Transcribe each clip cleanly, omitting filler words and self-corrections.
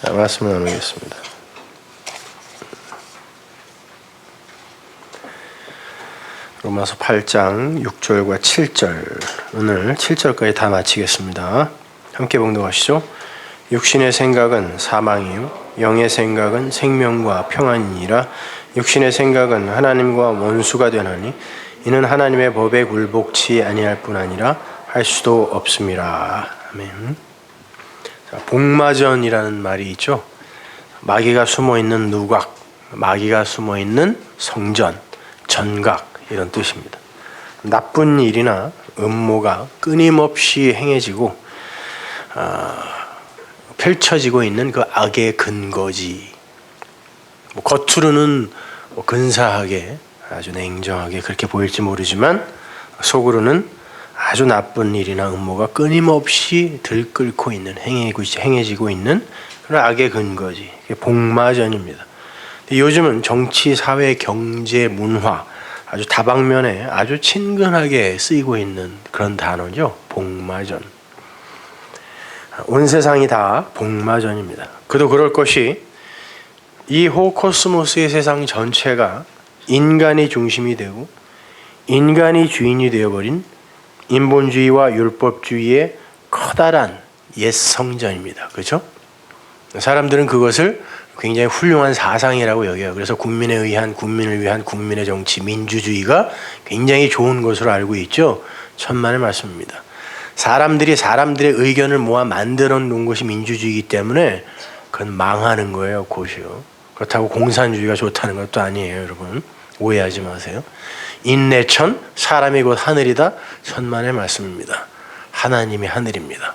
말씀을 나누겠습니다. 로마서 8장 6절과 7절, 오늘 7절까지 다 마치겠습니다. 함께 봉독하시죠. 육신의 생각은 사망이요 영의 생각은 생명과 평안이니라. 육신의 생각은 하나님과 원수가 되나니 이는 하나님의 법에 굴복치 아니할 뿐 아니라 할 수도 없음이라. 아멘. 자, 복마전이라는 말이 있죠. 마귀가 숨어있는 누각, 마귀가 숨어있는 성전, 전각, 이런 뜻입니다. 나쁜 일이나 음모가 끊임없이 행해지고 펼쳐지고 있는 그 악의 근거지. 겉으로는 근사하게, 아주 냉정하게 그렇게 보일지 모르지만 속으로는 아주 나쁜 일이나 음모가 끊임없이 들끓고 있는, 행해지고 있는 그런 악의 근거지. 그게 복마전입니다. 요즘은 정치, 사회, 경제, 문화 아주 다방면에 아주 친근하게 쓰이고 있는 그런 단어죠. 복마전. 온 세상이 다 복마전입니다. 그도 그럴 것이 이 호코스모스의 세상 전체가 인간이 중심이 되고 인간이 주인이 되어버린 인본주의와 율법주의의 커다란 옛 성전입니다. 그렇죠? 사람들은 그것을 굉장히 훌륭한 사상이라고 여겨요. 그래서 국민에 의한, 국민을 위한 국민의 정치, 민주주의가 굉장히 좋은 것으로 알고 있죠. 천만의 말씀입니다. 사람들이 사람들의 의견을 모아 만들어 놓은 것이 민주주의이기 때문에 그건 망하는 거예요. 곧이요. 그렇다고 공산주의가 좋다는 것도 아니에요. 여러분 오해하지 마세요. 인내천 사람이 곧 하늘이다. 천만의 말씀입니다. 하나님이 하늘입니다.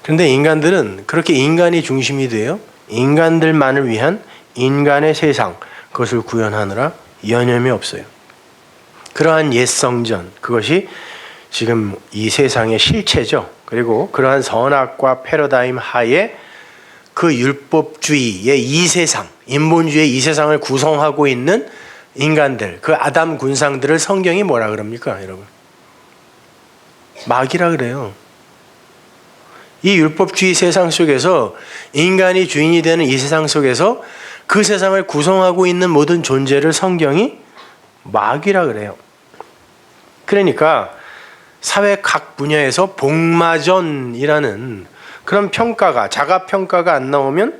그런데 인간들은 그렇게 인간이 중심이 돼요. 인간들만을 위한 인간의 세상, 그것을 구현하느라 여념이 없어요. 그러한 옛 성전, 그것이 지금 이 세상의 실체죠. 그리고 그러한 선악과 패러다임 하에 그 율법주의의 이 세상, 인본주의의 이 세상을 구성하고 있는 인간들, 그 아담 군상들을 성경이 뭐라 그럽니까, 여러분? 마귀라 그래요. 이 율법주의 세상 속에서 인간이 주인이 되는 이 세상 속에서 그 세상을 구성하고 있는 모든 존재를 성경이 마귀라 그래요. 그러니까 사회 각 분야에서 복마전이라는 그런 평가가, 자가평가가 안 나오면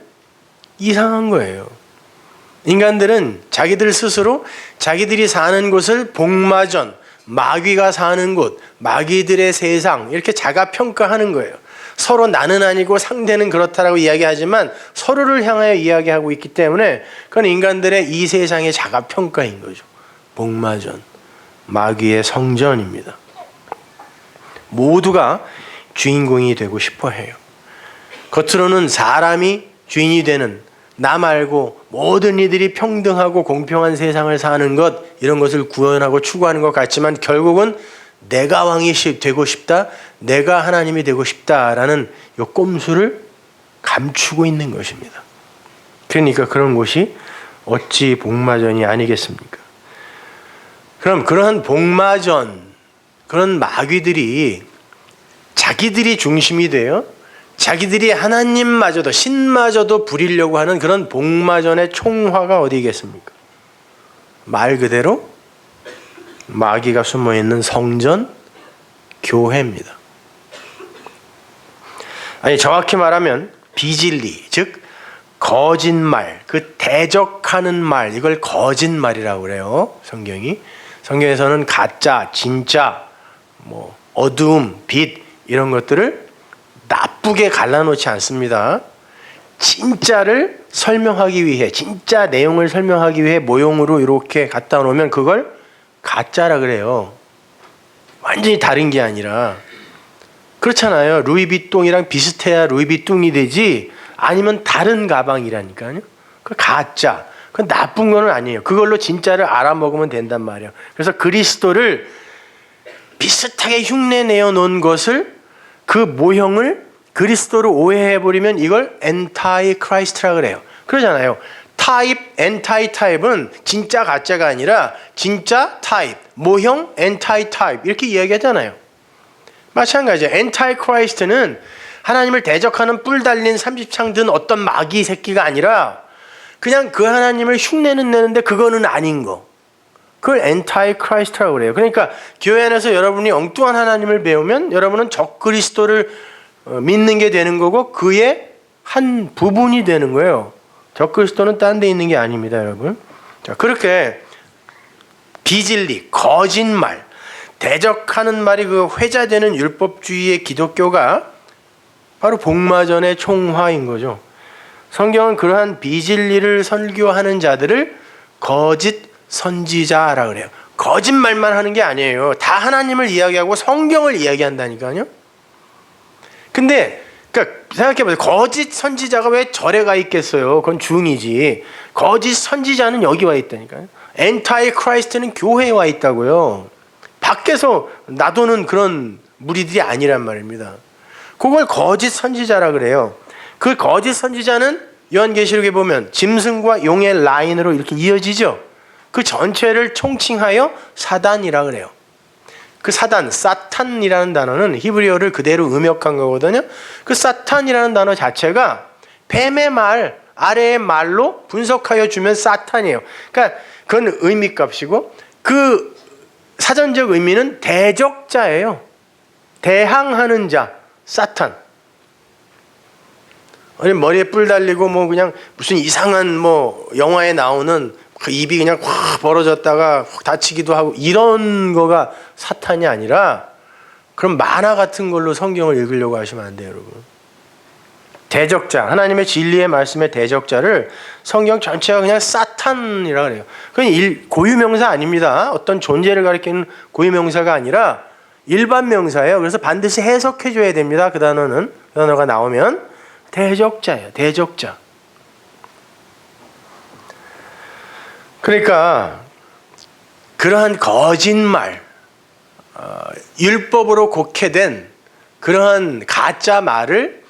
이상한 거예요. 인간들은 자기들 스스로 자기들이 사는 곳을 복마전, 마귀가 사는 곳, 마귀들의 세상 이렇게 자가평가하는 거예요. 서로 나는 아니고 상대는 그렇다라고 이야기하지만 서로를 향하여 이야기하고 있기 때문에 그건 인간들의 이 세상의 자가평가인 거죠. 복마전, 마귀의 성전입니다. 모두가 주인공이 되고 싶어 해요. 겉으로는 사람이 주인이 되는, 나 말고 모든 이들이 평등하고 공평한 세상을 사는 것, 이런 것을 구현하고 추구하는 것 같지만 결국은 내가 왕이 되고 싶다, 내가 하나님이 되고 싶다라는 이 꼼수를 감추고 있는 것입니다. 그러니까 그런 것이 어찌 복마전이 아니겠습니까? 그럼 그러한 복마전, 그런 마귀들이 자기들이 중심이 돼요. 자기들이 하나님마저도, 신마저도 부리려고 하는 그런 복마전의 총화가 어디겠습니까? 말 그대로 마귀가 숨어있는 성전, 교회입니다. 아니 정확히 말하면 비진리, 즉 거짓말, 그 대적하는 말, 이걸 거짓말이라고 그래요. 성경에서는 가짜, 진짜, 어두움, 빛 이런 것들을 나쁘게 갈라놓지 않습니다. 진짜를 설명하기 위해, 진짜 내용을 설명하기 위해 모형으로 이렇게 갖다 놓으면 그걸 가짜라 그래요. 완전히 다른 게 아니라. 그렇잖아요. 루이비통이랑 비슷해야 루이비통이 되지 아니면 다른 가방이라니까요. 그 가짜. 그건 나쁜 건 아니에요. 그걸로 진짜를 알아먹으면 된단 말이에요. 그래서 그리스도를 비슷하게 흉내내어 놓은 것을, 그 모형을 그리스도로 오해해버리면 이걸 엔타이 크라이스트라 그래요. 그러잖아요. 타입, 엔타이 타입은 진짜 가짜가 아니라 진짜 타입, 모형, 엔타이 타입 이렇게 이야기하잖아요. 마찬가지죠. 엔타이 크라이스트는 하나님을 대적하는 뿔 달린 30창 든 어떤 마귀 새끼가 아니라 그냥 그 하나님을 흉내는 내는데 그거는 아닌 거. 그걸 엔타이 크라이스트라고 그래요. 그러니까 교회 안에서 여러분이 엉뚱한 하나님을 배우면 여러분은 적그리스도를 믿는 게 되는 거고 그의 한 부분이 되는 거예요. 적그리스도는 딴 데 있는 게 아닙니다, 여러분. 자, 그렇게 비진리, 거짓말, 대적하는 말이 그 회자되는 율법주의의 기독교가 바로 복마전의 총화인 거죠. 성경은 그러한 비진리를 설교하는 자들을 거짓 선지자라 그래요. 거짓말만 하는 게 아니에요. 다 하나님을 이야기하고 성경을 이야기한다니까요. 근데 그러니까 생각해보세요. 거짓 선지자가 왜 절에 가 있겠어요? 그건 중이지. 거짓 선지자는 여기 와 있다니까요. 엔타이 크라이스트는 교회에 와 있다고요. 밖에서 놔두는 그런 무리들이 아니란 말입니다. 그걸 거짓 선지자라 그래요. 그 거짓 선지자는 요한계시록에 보면 짐승과 용의 라인으로 이렇게 이어지죠. 그 전체를 총칭하여 사단이라 그래요. 그 사탄이라는 단어는 히브리어를 그대로 음역한 거거든요. 그 사탄이라는 단어 자체가 뱀의 말, 아래의 말로 분석하여 주면 사탄이에요. 그러니까 그건 의미값이고 그 사전적 의미는 대적자예요. 대항하는 자, 사탄. 아니 머리에 뿔 달리고 뭐 그냥 무슨 이상한 뭐 영화에 나오는 그 입이 그냥 확 벌어졌다가 확 다치기도 하고 이런 거가 사탄이 아니라 그런 만화 같은 걸로 성경을 읽으려고 하시면 안 돼요, 여러분. 대적자, 하나님의 진리의 말씀의 대적자를 성경 전체가 그냥 사탄이라 그래요. 그건 고유명사 아닙니다. 어떤 존재를 가리키는 고유명사가 아니라 일반 명사예요. 그래서 반드시 해석해 줘야 됩니다. 그 단어가 나오면 대적자예요. 대적자. 그러니까 그러한 거짓말, 율법으로 곡해된 그러한 가짜 말을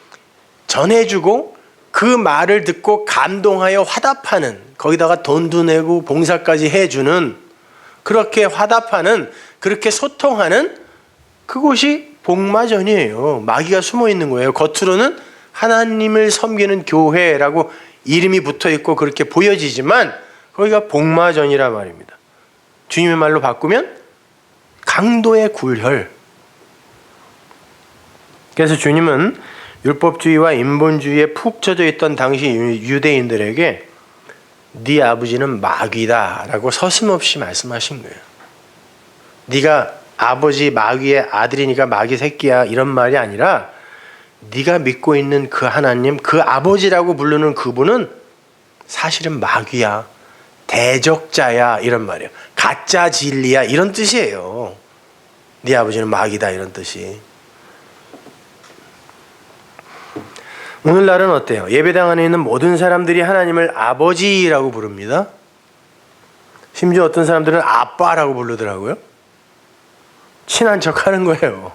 전해주고 그 말을 듣고 감동하여 화답하는, 거기다가 돈도 내고 봉사까지 해주는, 그렇게 화답하는, 그렇게 소통하는 그곳이 복마전이에요. 마귀가 숨어 있는 거예요. 겉으로는 하나님을 섬기는 교회라고 이름이 붙어 있고 그렇게 보여지지만 거기가 복마전이라 말입니다. 주님의 말로 바꾸면 강도의 굴혈. 그래서 주님은 율법주의와 인본주의에 푹 젖어 있던 당시 유대인들에게 네 아버지는 마귀다 라고 서슴없이 말씀하신 거예요. 네가 아버지 마귀의 아들이니까 마귀 새끼야 이런 말이 아니라 네가 믿고 있는 그 하나님, 그 아버지라고 부르는 그분은 사실은 마귀야, 대적자야 이런 말이에요. 가짜 진리야 이런 뜻이에요. 네 아버지는 마귀다 이런 뜻이. 오늘날은 어때요? 예배당 안에 있는 모든 사람들이 하나님을 아버지라고 부릅니다. 심지어 어떤 사람들은 아빠라고 부르더라고요. 친한 척 하는 거예요.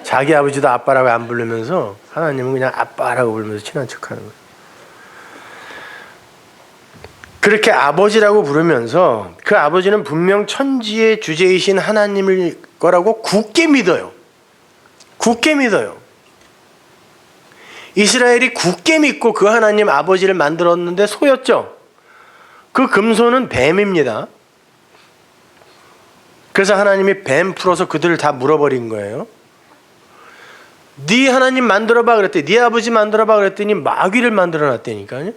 자기 아버지도 아빠라고 안 부르면서 하나님은 그냥 아빠라고 부르면서 친한 척 하는 거예요. 그렇게 아버지라고 부르면서 그 아버지는 분명 천지의 주제이신 하나님일 거라고 굳게 믿어요. 굳게 믿어요. 이스라엘이 굳게 믿고 그 하나님 아버지를 만들었는데 속였죠. 그 금손은 뱀입니다. 그래서 하나님이 뱀 풀어서 그들을 다 물어버린 거예요. 네 하나님 만들어봐 그랬더니, 네 아버지 만들어봐 그랬더니 마귀를 만들어놨다니까요.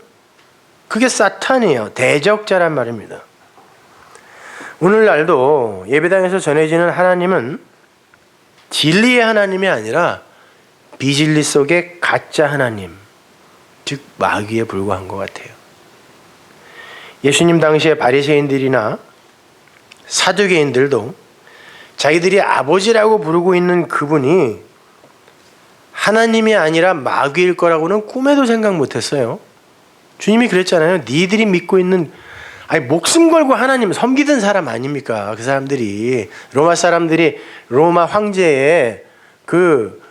그게 사탄이에요. 대적자란 말입니다. 오늘날도 예배당에서 전해지는 하나님은 진리의 하나님이 아니라 비진리 속의 가짜 하나님, 즉 마귀에 불과한 것 같아요. 예수님 당시의 바리새인들이나 사두개인들도 자기들이 아버지라고 부르고 있는 그분이 하나님이 아니라 마귀일 거라고는 꿈에도 생각 못했어요. 주님이 그랬잖아요. 니들이 믿고 있는, 아니 목숨 걸고 하나님 섬기던 사람 아닙니까? 그 사람들이 로마 사람들이 로마 황제의 그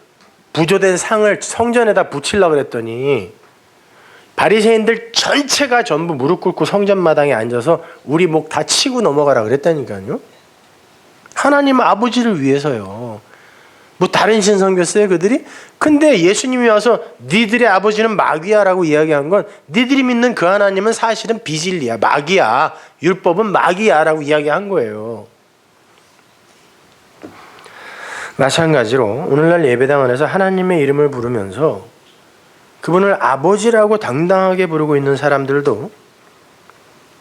부조된 상을 성전에다 붙이려고 그랬더니 바리새인들 전체가 전부 무릎 꿇고 성전 마당에 앉아서 우리 목 다 치고 넘어가라 그랬다니까요. 하나님 아버지를 위해서요. 뭐 다른 신 섬겼어요 그들이? 근데 예수님이 와서 니들의 아버지는 마귀야라고 이야기한 건 니들이 믿는 그 하나님은 사실은 비진리야, 마귀야, 율법은 마귀야라고 이야기한 거예요. 마찬가지로 오늘날 예배당 안에서 하나님의 이름을 부르면서 그분을 아버지라고 당당하게 부르고 있는 사람들도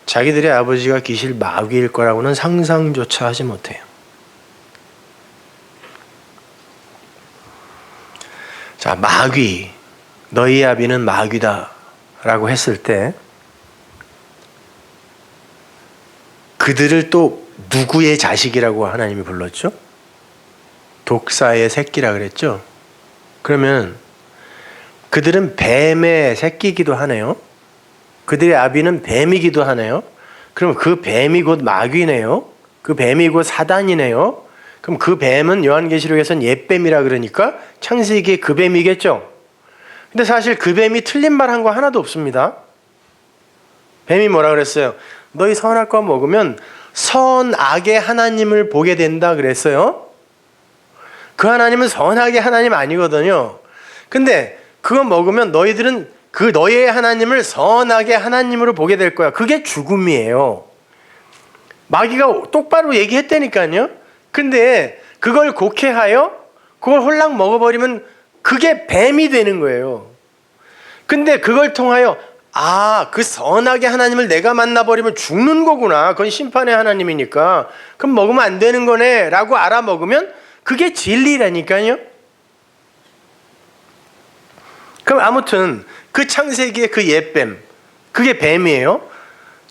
자기들의 아버지가 기실 마귀일 거라고는 상상조차 하지 못해요. 자, 마귀, 너희 아비는 마귀다 라고 했을 때 그들을 또 누구의 자식이라고 하나님이 불렀죠? 독사의 새끼라 그랬죠? 그러면 그들은 뱀의 새끼이기도 하네요. 그들의 아비는 뱀이기도 하네요. 그럼 그 뱀이 곧 마귀네요. 그 뱀이 곧 사단이네요. 그럼 그 뱀은 요한계시록에서는 옛뱀이라 그러니까 창세기의 그 뱀이겠죠. 근데 사실 그 뱀이 틀린 말 한 거 하나도 없습니다. 뱀이 뭐라 그랬어요? 너희 선악과 먹으면 선악의 하나님을 보게 된다 그랬어요. 그 하나님은 선악의 하나님 아니거든요. 근데 그거 먹으면 너희들은 그 너희의 하나님을 선악의 하나님으로 보게 될 거야. 그게 죽음이에요. 마귀가 똑바로 얘기했다니까요. 근데 그걸 곡해하여 그걸 홀랑 먹어버리면 그게 뱀이 되는 거예요. 근데 그걸 통하여 그 선악의 하나님을 내가 만나버리면 죽는 거구나. 그건 심판의 하나님이니까. 그럼 먹으면 안 되는 거네 라고 알아먹으면 그게 진리라니까요. 그럼 아무튼 그 창세기의 그 옛뱀, 그게 뱀이에요.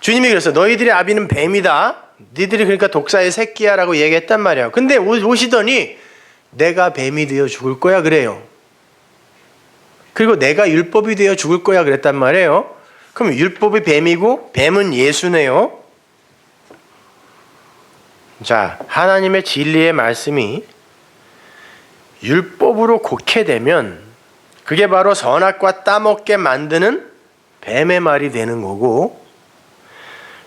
주님이 그랬어요. 너희들의 아비는 뱀이다. 니들이 그러니까 독사의 새끼야 라고 얘기했단 말이야. 근데 오시더니 내가 뱀이 되어 죽을 거야 그래요. 그리고 내가 율법이 되어 죽을 거야 그랬단 말이에요. 그럼 율법이 뱀이고 뱀은 예수네요. 자, 하나님의 진리의 말씀이 율법으로 곡해되면 그게 바로 선악과 따먹게 만드는 뱀의 말이 되는 거고,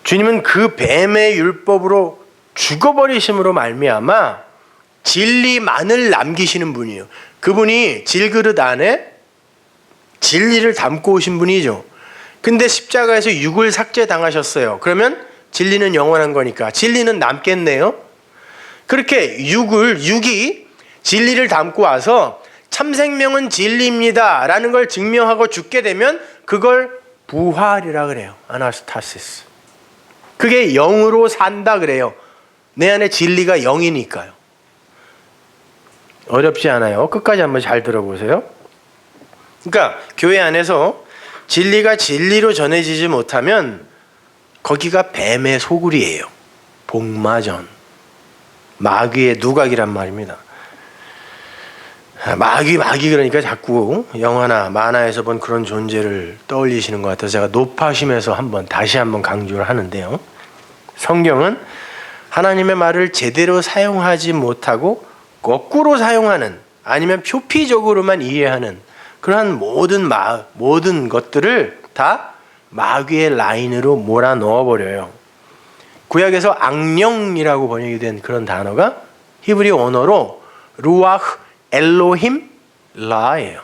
주님은 그 뱀의 율법으로 죽어버리심으로 말미암아 진리만을 남기시는 분이에요. 그분이 질그릇 안에 진리를 담고 오신 분이죠. 근데 십자가에서 육을 삭제당하셨어요. 그러면 진리는 영원한 거니까 진리는 남겠네요. 그렇게 육이 진리를 담고 와서 참생명은 진리입니다 라는 걸 증명하고 죽게 되면 그걸 부활이라 그래요. 아나스타시스. 그게 영으로 산다 그래요. 내 안에 진리가 영이니까요. 어렵지 않아요. 끝까지 한번 잘 들어보세요. 그러니까 교회 안에서 진리가 진리로 전해지지 못하면 거기가 뱀의 소굴이에요. 복마전. 마귀의 누각이란 말입니다. 마귀 그러니까 자꾸 영화나 만화에서 본 그런 존재를 떠올리시는 것 같아서 제가 높아심에서 다시 한번 강조를 하는데요. 성경은 하나님의 말을 제대로 사용하지 못하고 거꾸로 사용하는, 아니면 표피적으로만 이해하는 그러한 모든 것들을 다 마귀의 라인으로 몰아 넣어버려요. 구약에서 악령이라고 번역이 된 그런 단어가 히브리 언어로 루아흐 엘로힘 라예요.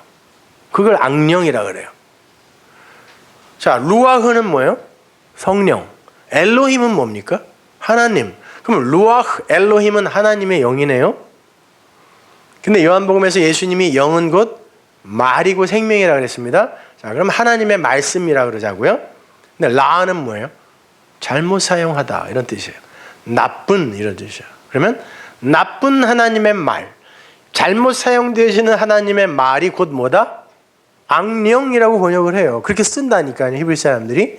그걸 악령이라 그래요. 자, 루아흐는 뭐예요? 성령. 엘로힘은 뭡니까? 하나님. 그럼 루아흐 엘로힘은 하나님의 영이네요. 근데 요한복음에서 예수님이 영은 곧 말이고 생명이라 그랬습니다. 자, 그럼 하나님의 말씀이라 그러자고요. 근데 라는 뭐예요? 잘못 사용하다 이런 뜻이에요. 나쁜 이런 뜻이에요. 그러면 나쁜 하나님의 말, 잘못 사용되시는 하나님의 말이 곧 뭐다? 악령이라고 번역을 해요. 그렇게 쓴다니까요, 히브리 사람들이.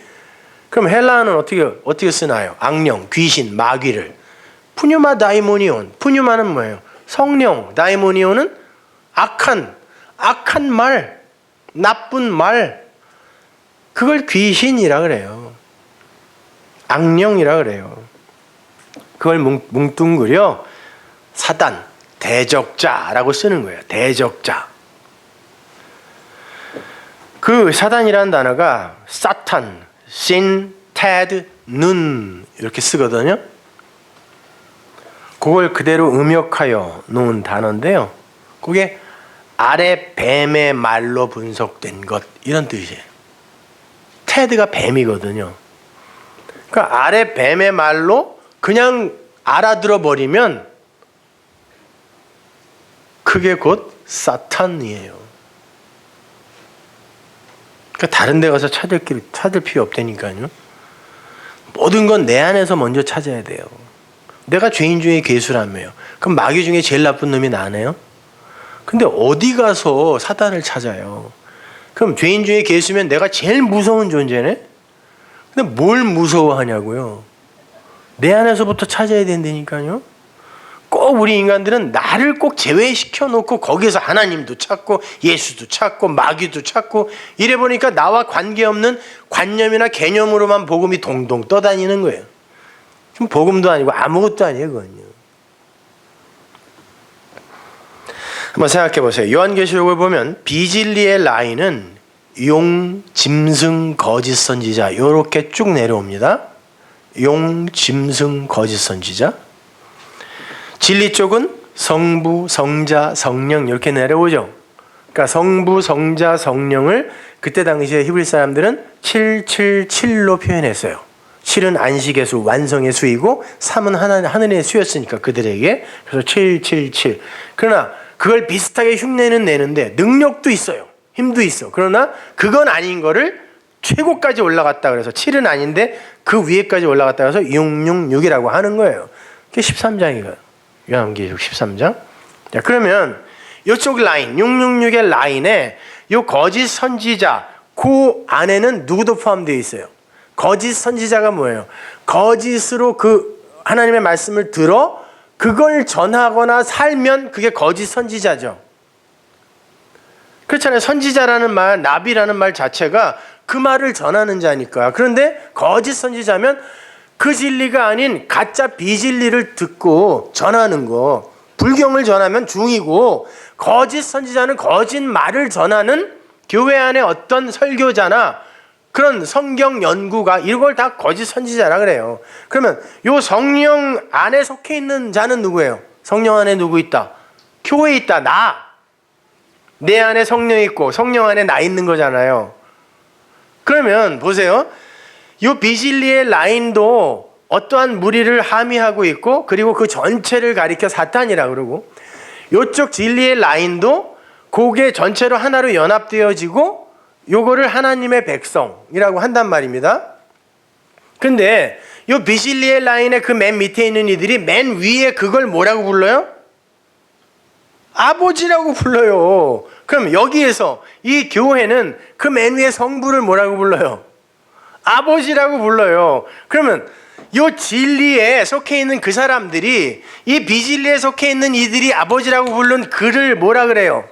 그럼 헬라어는 어떻게 쓰나요? 악령, 귀신, 마귀를. 푸뉴마 다이모니온. 푸뉴마는 뭐예요? 성령. 다이모니온은 악한 말, 나쁜 말. 그걸 귀신이라 그래요. 악령이라 그래요. 그걸 뭉뚱그려 사단, 대적자라고 쓰는 거예요. 대적자. 그 사단이라는 단어가 사탄, 신, 테드, 눈 이렇게 쓰거든요. 그걸 그대로 음역하여 놓은 단어인데요. 그게 아래 뱀의 말로 분석된 것 이런 뜻이에요. 테드가 뱀이거든요. 그러니까 아래 뱀의 말로 그냥 알아들어 버리면 그게 곧 사탄이에요. 그러니까 다른 데 가서 찾을 필요 없다니까요. 모든 건 내 안에서 먼저 찾아야 돼요. 내가 죄인 중에 괴수라며요. 그럼 마귀 중에 제일 나쁜 놈이 나네요? 근데 어디 가서 사단을 찾아요? 그럼 죄인 중에 괴수면 내가 제일 무서운 존재네? 근데 뭘 무서워하냐고요? 내 안에서부터 찾아야 된다니까요. 꼭 우리 인간들은 나를 꼭 제외시켜 놓고 거기에서 하나님도 찾고 예수도 찾고 마귀도 찾고 이래 보니까 나와 관계없는 관념이나 개념으로만 복음이 동동 떠다니는 거예요. 그럼 복음도 아니고 아무것도 아니에요, 그건요. 한번 생각해 보세요. 요한계시록을 보면 비진리의 라인은 용, 짐승, 거짓 선지자 이렇게 쭉 내려옵니다. 용, 짐승, 거짓 선지자. 진리 쪽은 성부, 성자, 성령 이렇게 내려오죠. 그러니까 성부, 성자, 성령을 그때 당시에 히브리 사람들은 777로 표현했어요. 7은 안식의 수, 완성의 수이고 3은 하늘의 수였으니까 그들에게. 그래서 777. 그러나 그걸 비슷하게 흉내는 내는데 능력도 있어요. 힘도 있어. 그러나 그건 아닌 거를 최고까지 올라갔다 그래서 7은 아닌데 그 위에까지 올라갔다 그래서 666이라고 하는 거예요. 그게 13장이에요. 요한계시록 13장. 자, 그러면 이쪽 라인, 666의 라인에 이 거짓 선지자, 그 안에는 누구도 포함되어 있어요. 거짓 선지자가 뭐예요? 거짓으로 그 하나님의 말씀을 들어 그걸 전하거나 살면 그게 거짓 선지자죠. 그렇잖아요. 선지자라는 말, 나비라는 말 자체가 그 말을 전하는 자니까. 그런데 거짓 선지자면 그 진리가 아닌 가짜 비진리를 듣고 전하는 거. 불경을 전하면 중이고 거짓 선지자는 거짓 말을 전하는 교회 안에 어떤 설교자나 그런 성경 연구가 이걸 다 거짓 선지자라 그래요. 그러면 요 성령 안에 속해 있는 자는 누구예요? 성령 안에 누구 있다? 교회에 있다. 나. 내 안에 성령 있고 성령 안에 나 있는 거잖아요. 그러면 보세요. 요 비진리의 라인도 어떠한 무리를 함의하고 있고 그리고 그 전체를 가리켜 사탄이라 그러고 요쪽 진리의 라인도 그게 전체로 하나로 연합되어지고 요거를 하나님의 백성이라고 한단 말입니다. 근데 요 비실리의 라인의 그 맨 밑에 있는 이들이 맨 위에 그걸 뭐라고 불러요? 아버지라고 불러요. 그럼 여기에서 이 교회는 그 맨 위에 성부를 뭐라고 불러요? 아버지라고 불러요. 그러면 요 진리에 속해 있는 그 사람들이 이 비진리에 속해 있는 이들이 아버지라고 부른 그를 뭐라 그래요?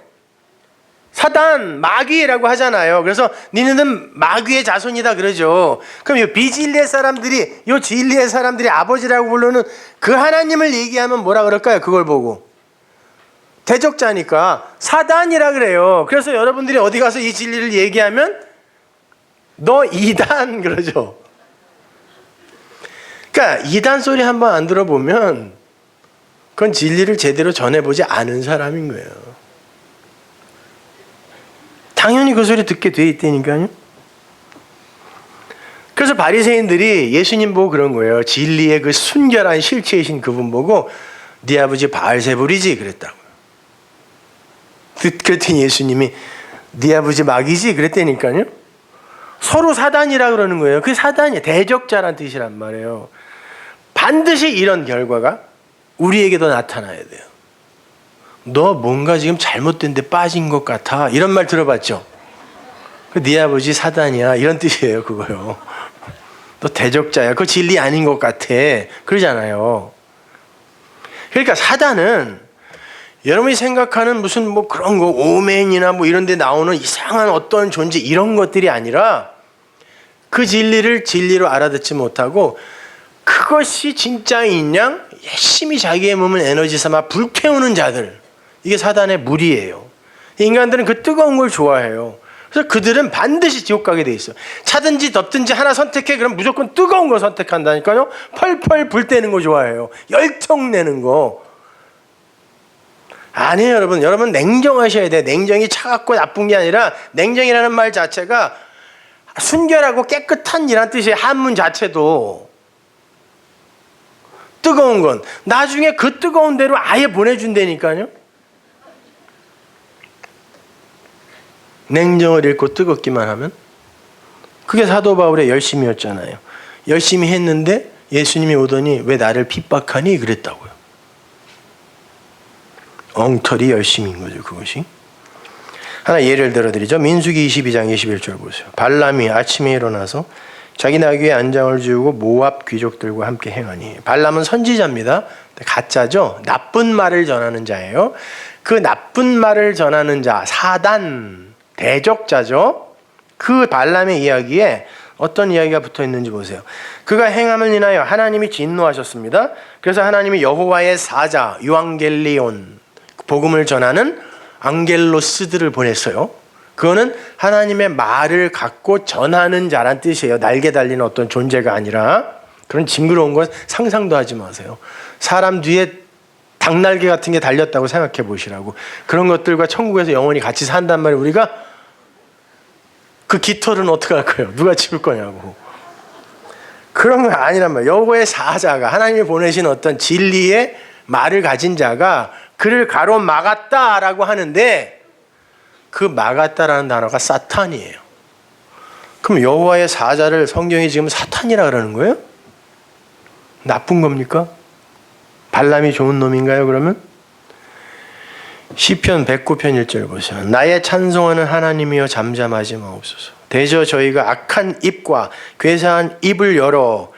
사단, 마귀라고 하잖아요. 그래서 니네는 마귀의 자손이다 그러죠. 그럼 이 비진리의 사람들이 이 진리의 사람들이 아버지라고 부르는 그 하나님을 얘기하면 뭐라 그럴까요? 그걸 보고 대적자니까 사단이라 그래요. 그래서 여러분들이 어디 가서 이 진리를 얘기하면 너 이단 그러죠. 그러니까 이단 소리 한번 안 들어보면 그건 진리를 제대로 전해보지 않은 사람인 거예요. 당연히 그 소리 듣게 돼 있다니까요. 그래서 바리새인들이 예수님 보고 그런 거예요. 진리의 그 순결한 실체이신 그분 보고 네 아버지 바알세불이지 그랬다고요. 그랬더니 예수님이 네 아버지 마귀지 그랬다니까요. 서로 사단이라 그러는 거예요. 그게 사단이에요. 대적자란 뜻이란 말이에요. 반드시 이런 결과가 우리에게도 나타나야 돼요. 너 뭔가 지금 잘못된 데 빠진 것 같아. 이런 말 들어봤죠? 네 아버지 사단이야. 이런 뜻이에요. 그거요. 너 대적자야. 그거 진리 아닌 것 같아. 그러잖아요. 그러니까 사단은 여러분이 생각하는 무슨 뭐 그런 거 오맨이나 뭐 이런 데 나오는 이상한 어떤 존재 이런 것들이 아니라 그 진리를 진리로 알아듣지 못하고 그것이 진짜인 양 열심히 자기의 몸을 에너지 삼아 불태우는 자들, 이게 사단의 무리예요. 인간들은 그 뜨거운 걸 좋아해요. 그래서 그들은 반드시 지옥 가게 돼 있어요. 차든지 덥든지 하나 선택해. 그럼 무조건 뜨거운 거 선택한다니까요. 펄펄 불 때는 거 좋아해요. 열정 내는 거. 아니에요, 여러분. 여러분 냉정하셔야 돼요. 냉정이 차갑고 나쁜 게 아니라 냉정이라는 말 자체가 순결하고 깨끗한 이란 뜻이에요. 한문 자체도. 뜨거운 건 나중에 그 뜨거운 대로 아예 보내준다니까요. 냉정을 잃고 뜨겁기만 하면. 그게 사도 바울의 열심이었잖아요. 열심히 했는데 예수님이 오더니 왜 나를 핍박하니? 그랬다고요. 엉터리 열심인 거죠, 그것이. 하나 예를 들어드리죠. 민수기 22장 21절 보세요. 발람이 아침에 일어나서 자기 나귀에 안장을 지우고 모압 귀족들과 함께 행하니. 발람은 선지자입니다. 가짜죠. 나쁜 말을 전하는 자예요. 그 나쁜 말을 전하는 자, 사단, 대적자죠. 그 발람의 이야기에 어떤 이야기가 붙어 있는지 보세요. 그가 행함을 인하여 하나님이 진노하셨습니다. 그래서 하나님이 여호와의 사자, 유앙겔리온, 복음을 전하는 앙겔로스들을 보냈어요. 그거는 하나님의 말을 갖고 전하는 자란 뜻이에요. 날개 달린 어떤 존재가 아니라. 그런 징그러운 건 상상도 하지 마세요. 사람 뒤에 닭날개 같은 게 달렸다고 생각해 보시라고. 그런 것들과 천국에서 영원히 같이 산단 말이에요. 우리가 그 깃털은 어떻게 할 거예요? 누가 치울 거냐고. 그런 거 아니란 말이에요. 여호와의 사자가, 하나님이 보내신 어떤 진리의 말을 가진 자가 그를 가로막았다라고 하는데, 그 막았다라는 단어가 사탄이에요. 그럼 여호와의 사자를 성경이 지금 사탄이라 그러는 거예요? 나쁜 겁니까? 발람이 좋은 놈인가요, 그러면? 시편 109편 1절 보세요. 나의 찬송하는 하나님이여 잠잠하지 마옵소서. 대저 저희가 악한 입과 괴사한 입을 열어,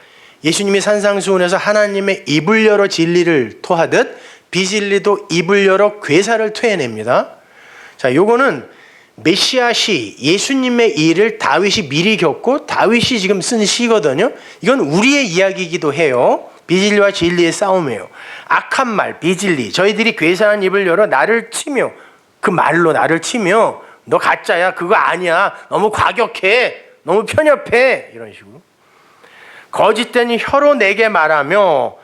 예수님이 산상수훈에서 하나님의 입을 열어 진리를 토하듯 비진리도 입을 열어 괴사를 토해냅니다. 자, 요거는 메시아 시, 예수님의 일을 다윗이 미리 겪고 다윗이 지금 쓴 시거든요. 이건 우리의 이야기이기도 해요. 비진리와 진리의 싸움이에요. 악한 말, 비진리, 저희들이 괴사한 입을 열어 나를 치며, 그 말로 나를 치며, 너 가짜야, 그거 아니야, 너무 과격해, 너무 편협해, 이런 식으로 거짓된 혀로 내게 말하며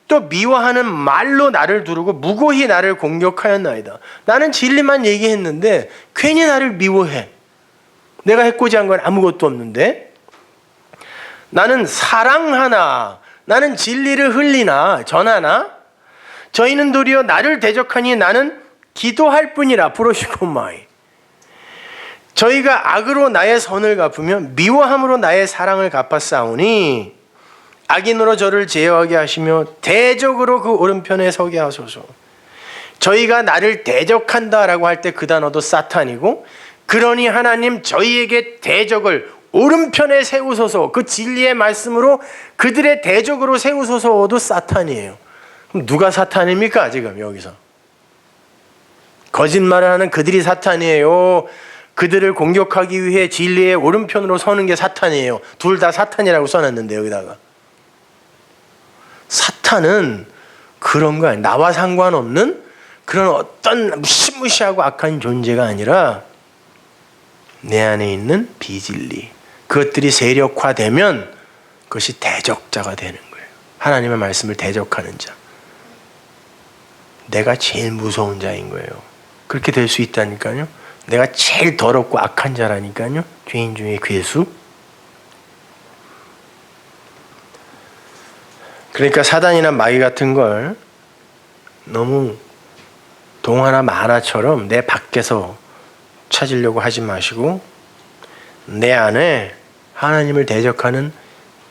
또 미워하는 말로 나를 두르고 무고히 나를 공격하였나이다. 나는 진리만 얘기했는데 괜히 나를 미워해. 내가 해코지한 건 아무것도 없는데. 나는 사랑하나, 나는 진리를 흘리나 전하나, 저희는 도리어 나를 대적하니 나는 기도할 뿐이라. 부르시고마이. 저희가 악으로 나의 선을 갚으며 미워함으로 나의 사랑을 갚았사오니 악인으로 저를 제어하게 하시며 대적으로 그 오른편에 서게 하소서. 저희가 나를 대적한다라고 할 때 그 단어도 사탄이고, 그러니 하나님 저희에게 대적을 오른편에 세우소서, 그 진리의 말씀으로 그들의 대적으로 세우소서도 사탄이에요. 그럼 누가 사탄입니까? 지금 여기서 거짓말을 하는 그들이 사탄이에요? 그들을 공격하기 위해 진리의 오른편으로 서는 게 사탄이에요? 둘 다 사탄이라고 써놨는데 여기다가. 사탄은 그런 거 아니에요. 나와 상관없는 그런 어떤 무시무시하고 악한 존재가 아니라 내 안에 있는 비진리, 그것들이 세력화되면 그것이 대적자가 되는 거예요. 하나님의 말씀을 대적하는 자. 내가 제일 무서운 자인 거예요. 그렇게 될 수 있다니까요. 내가 제일 더럽고 악한 자라니까요. 죄인 중에 괴수. 그러니까 사단이나 마귀 같은 걸 너무 동화나 만화처럼 내 밖에서 찾으려고 하지 마시고 내 안에 하나님을 대적하는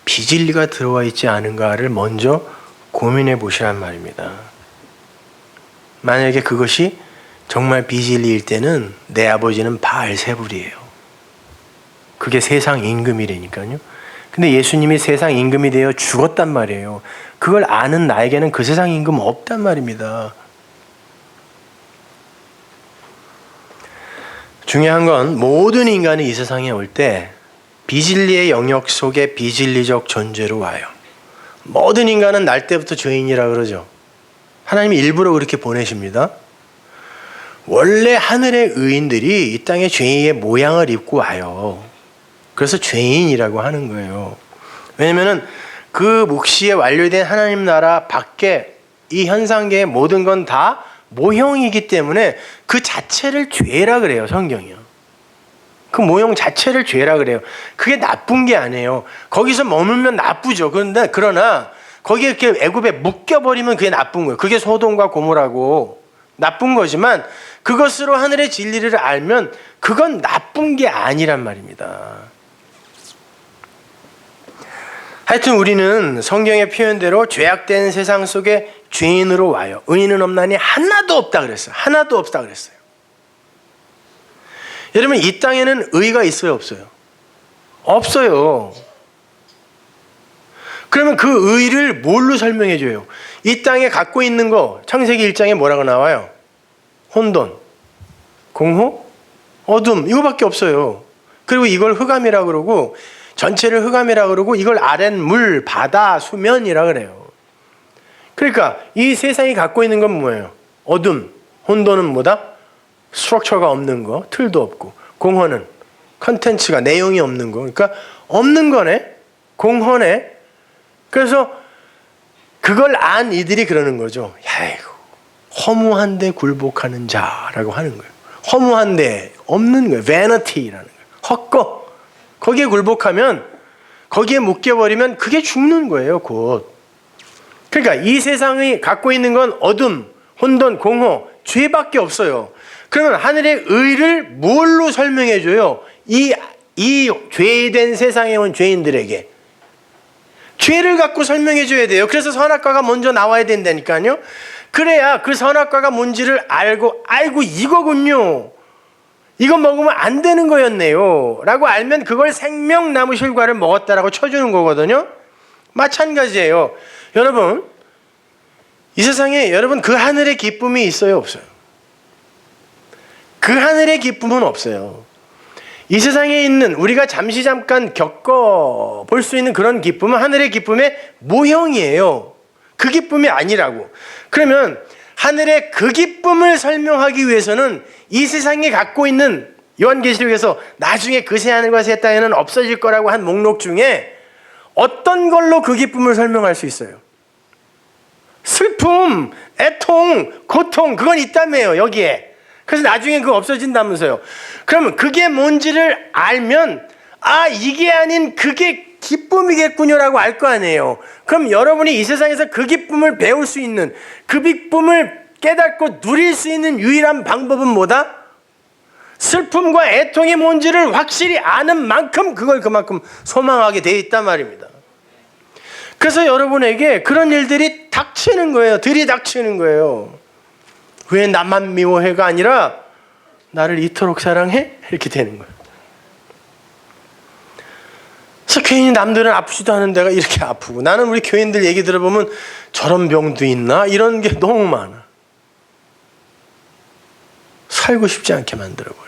비진리가 들어와 있지 않은가를 먼저 고민해 보시란 말입니다. 만약에 그것이 정말 비진리일 때는 내 아버지는 바알세불이에요. 그게 세상 임금이라니까요. 근데 예수님이 세상 임금이 되어 죽었단 말이에요. 그걸 아는 나에게는 그 세상 임금 없단 말입니다. 중요한 건 모든 인간이 이 세상에 올 때 비진리의 영역 속에 비진리적 존재로 와요. 모든 인간은 날 때부터 죄인이라 그러죠. 하나님이 일부러 그렇게 보내십니다. 원래 하늘의 의인들이 이 땅에 죄인의 모양을 입고 와요. 그래서 죄인이라고 하는 거예요. 왜냐면은 그 묵시에 완료된 하나님 나라 밖에 이 현상계의 모든 건 다 모형이기 때문에 그 자체를 죄라 그래요, 성경이요. 그 모형 자체를 죄라 그래요. 그게 나쁜 게 아니에요. 거기서 머물면 나쁘죠. 그러나 거기에 이렇게 애굽에 묶여버리면 그게 나쁜 거예요. 그게 소돔과 고모라고 나쁜 거지만 그것으로 하늘의 진리를 알면 그건 나쁜 게 아니란 말입니다. 하여튼 우리는 성경의 표현대로 죄악된 세상 속에 죄인으로 와요. 의인은 없나니 하나도 없다 그랬어요. 하나도 없다 그랬어요. 여러분, 이 땅에는 의가 있어요, 없어요? 없어요. 그러면 그 의를 뭘로 설명해 줘요? 이 땅에 갖고 있는 거, 창세기 1장에 뭐라고 나와요? 혼돈, 공허, 어둠, 이거밖에 없어요. 그리고 이걸 흑암이라 그러고, 전체를 흑암이라 그러고, 이걸 아랫물, 바다, 수면이라 그래요. 그러니까 이 세상이 갖고 있는 건 뭐예요? 어둠, 혼돈은 뭐다? 스트럭처가 없는 거, 틀도 없고, 공허는 컨텐츠가 내용이 없는 거, 그러니까 없는 거네, 공허네. 그래서 그걸 안 이들이 그러는 거죠. 야이고, 허무한데 굴복하는 자라고 하는 거예요. 허무한데 없는 거예요. vanity라는 거예요. 헛거. 거기에 굴복하면, 거기에 묶여버리면 그게 죽는 거예요, 곧. 그러니까 이 세상이 갖고 있는 건 어둠, 혼돈, 공허, 죄밖에 없어요. 그러면 하늘의 의를 뭘로 설명해 줘요? 이 죄된 세상에 온 죄인들에게 죄를 갖고 설명해 줘야 돼요. 그래서 선악과가 먼저 나와야 된다니까요. 그래야 그 선악과가 뭔지를 알고 이거군요, 이거 먹으면 안 되는 거였네요 라고 알면 그걸 생명나무 실과를 먹었다라고 쳐주는 거거든요. 마찬가지예요. 여러분, 이 세상에 여러분 그 하늘의 기쁨이 있어요, 없어요? 그 하늘의 기쁨은 없어요. 이 세상에 있는 우리가 잠깐 겪어볼 수 있는 그런 기쁨은 하늘의 기쁨의 모형이에요. 그 기쁨이 아니라고. 그러면 하늘의 그 기쁨을 설명하기 위해서는 이 세상에 갖고 있는, 요한계시록에서 나중에 그 새하늘과 새 땅에는 없어질 거라고 한 목록 중에 어떤 걸로 그 기쁨을 설명할 수 있어요? 슬픔, 애통, 고통, 그건 있다며요, 여기에. 그래서 나중에 그거 없어진다면서요. 그러면 그게 뭔지를 알면 이게 아닌 그게 기쁨이겠군요라고 알 거 아니에요. 그럼 여러분이 이 세상에서 그 기쁨을 배울 수 있는, 그 기쁨을 깨닫고 누릴 수 있는 유일한 방법은 뭐다? 슬픔과 애통이 뭔지를 확실히 아는 만큼 그걸 그만큼 소망하게 돼 있단 말입니다. 그래서 여러분에게 그런 일들이 닥치는 거예요. 들이닥치는 거예요. 왜 나만 미워해가 아니라 나를 이토록 사랑해? 이렇게 되는 거예요. 그래서 괜히 남들은 아프지도 않은 데가 이렇게 아프고, 나는 우리 교인들 얘기 들어보면 저런 병도 있나? 이런 게 너무 많아. 살고 싶지 않게 만들어버려요.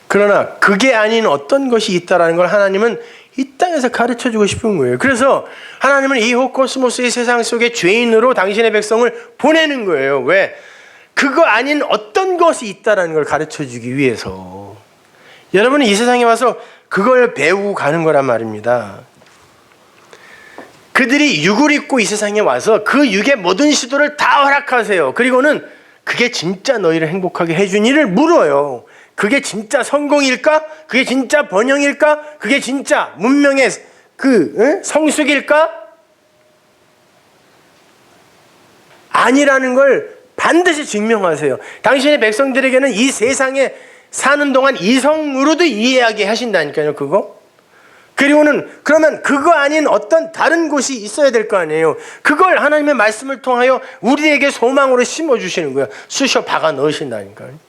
그러나 그게 아닌 어떤 것이 있다는 걸 하나님은 이 땅에서 가르쳐주고 싶은 거예요. 그래서 하나님은 이 호코스모스의 세상 속에 죄인으로 당신의 백성을 보내는 거예요. 왜? 그거 아닌 어떤 것이 있다는 걸 가르쳐주기 위해서. 여러분은 이 세상에 와서 그걸 배우고 가는 거란 말입니다. 그들이 육을 입고 이 세상에 와서 그 육의 모든 시도를 다 허락하세요. 그리고는 그게 진짜 너희를 행복하게 해준 일을 물어요. 그게 진짜 성공일까? 그게 진짜 번영일까? 그게 진짜 문명의 성숙일까? 아니라는 걸 반드시 증명하세요. 당신의 백성들에게는 이 세상에 사는 동안 이성으로도 이해하게 하신다니까요, 그거. 그리고는 그러면 그거 아닌 어떤 다른 곳이 있어야 될 거 아니에요. 그걸 하나님의 말씀을 통하여 우리에게 소망으로 심어주시는 거예요. 쑤셔 박아 넣으신다니까요.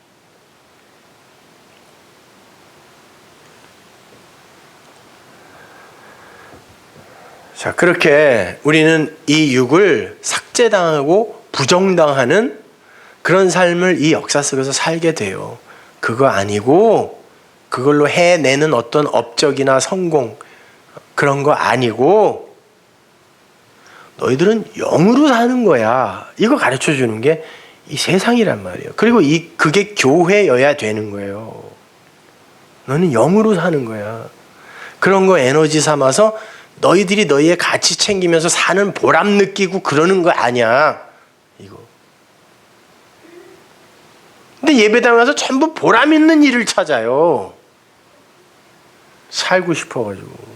자, 그렇게 우리는 이 육을 삭제당하고 부정당하는 그런 삶을 이 역사 속에서 살게 돼요. 그거 아니고, 그걸로 해내는 어떤 업적이나 성공, 그런 거 아니고, 너희들은 영으로 사는 거야. 이거 가르쳐 주는 게 이 세상이란 말이에요. 그리고 그게 교회여야 되는 거예요. 너는 영으로 사는 거야. 그런 거 에너지 삼아서 너희들이 너희의 가치 챙기면서 사는 보람 느끼고 그러는 거 아니야. 이거. 근데 예배당 가서 전부 보람 있는 일을 찾아요. 살고 싶어가지고.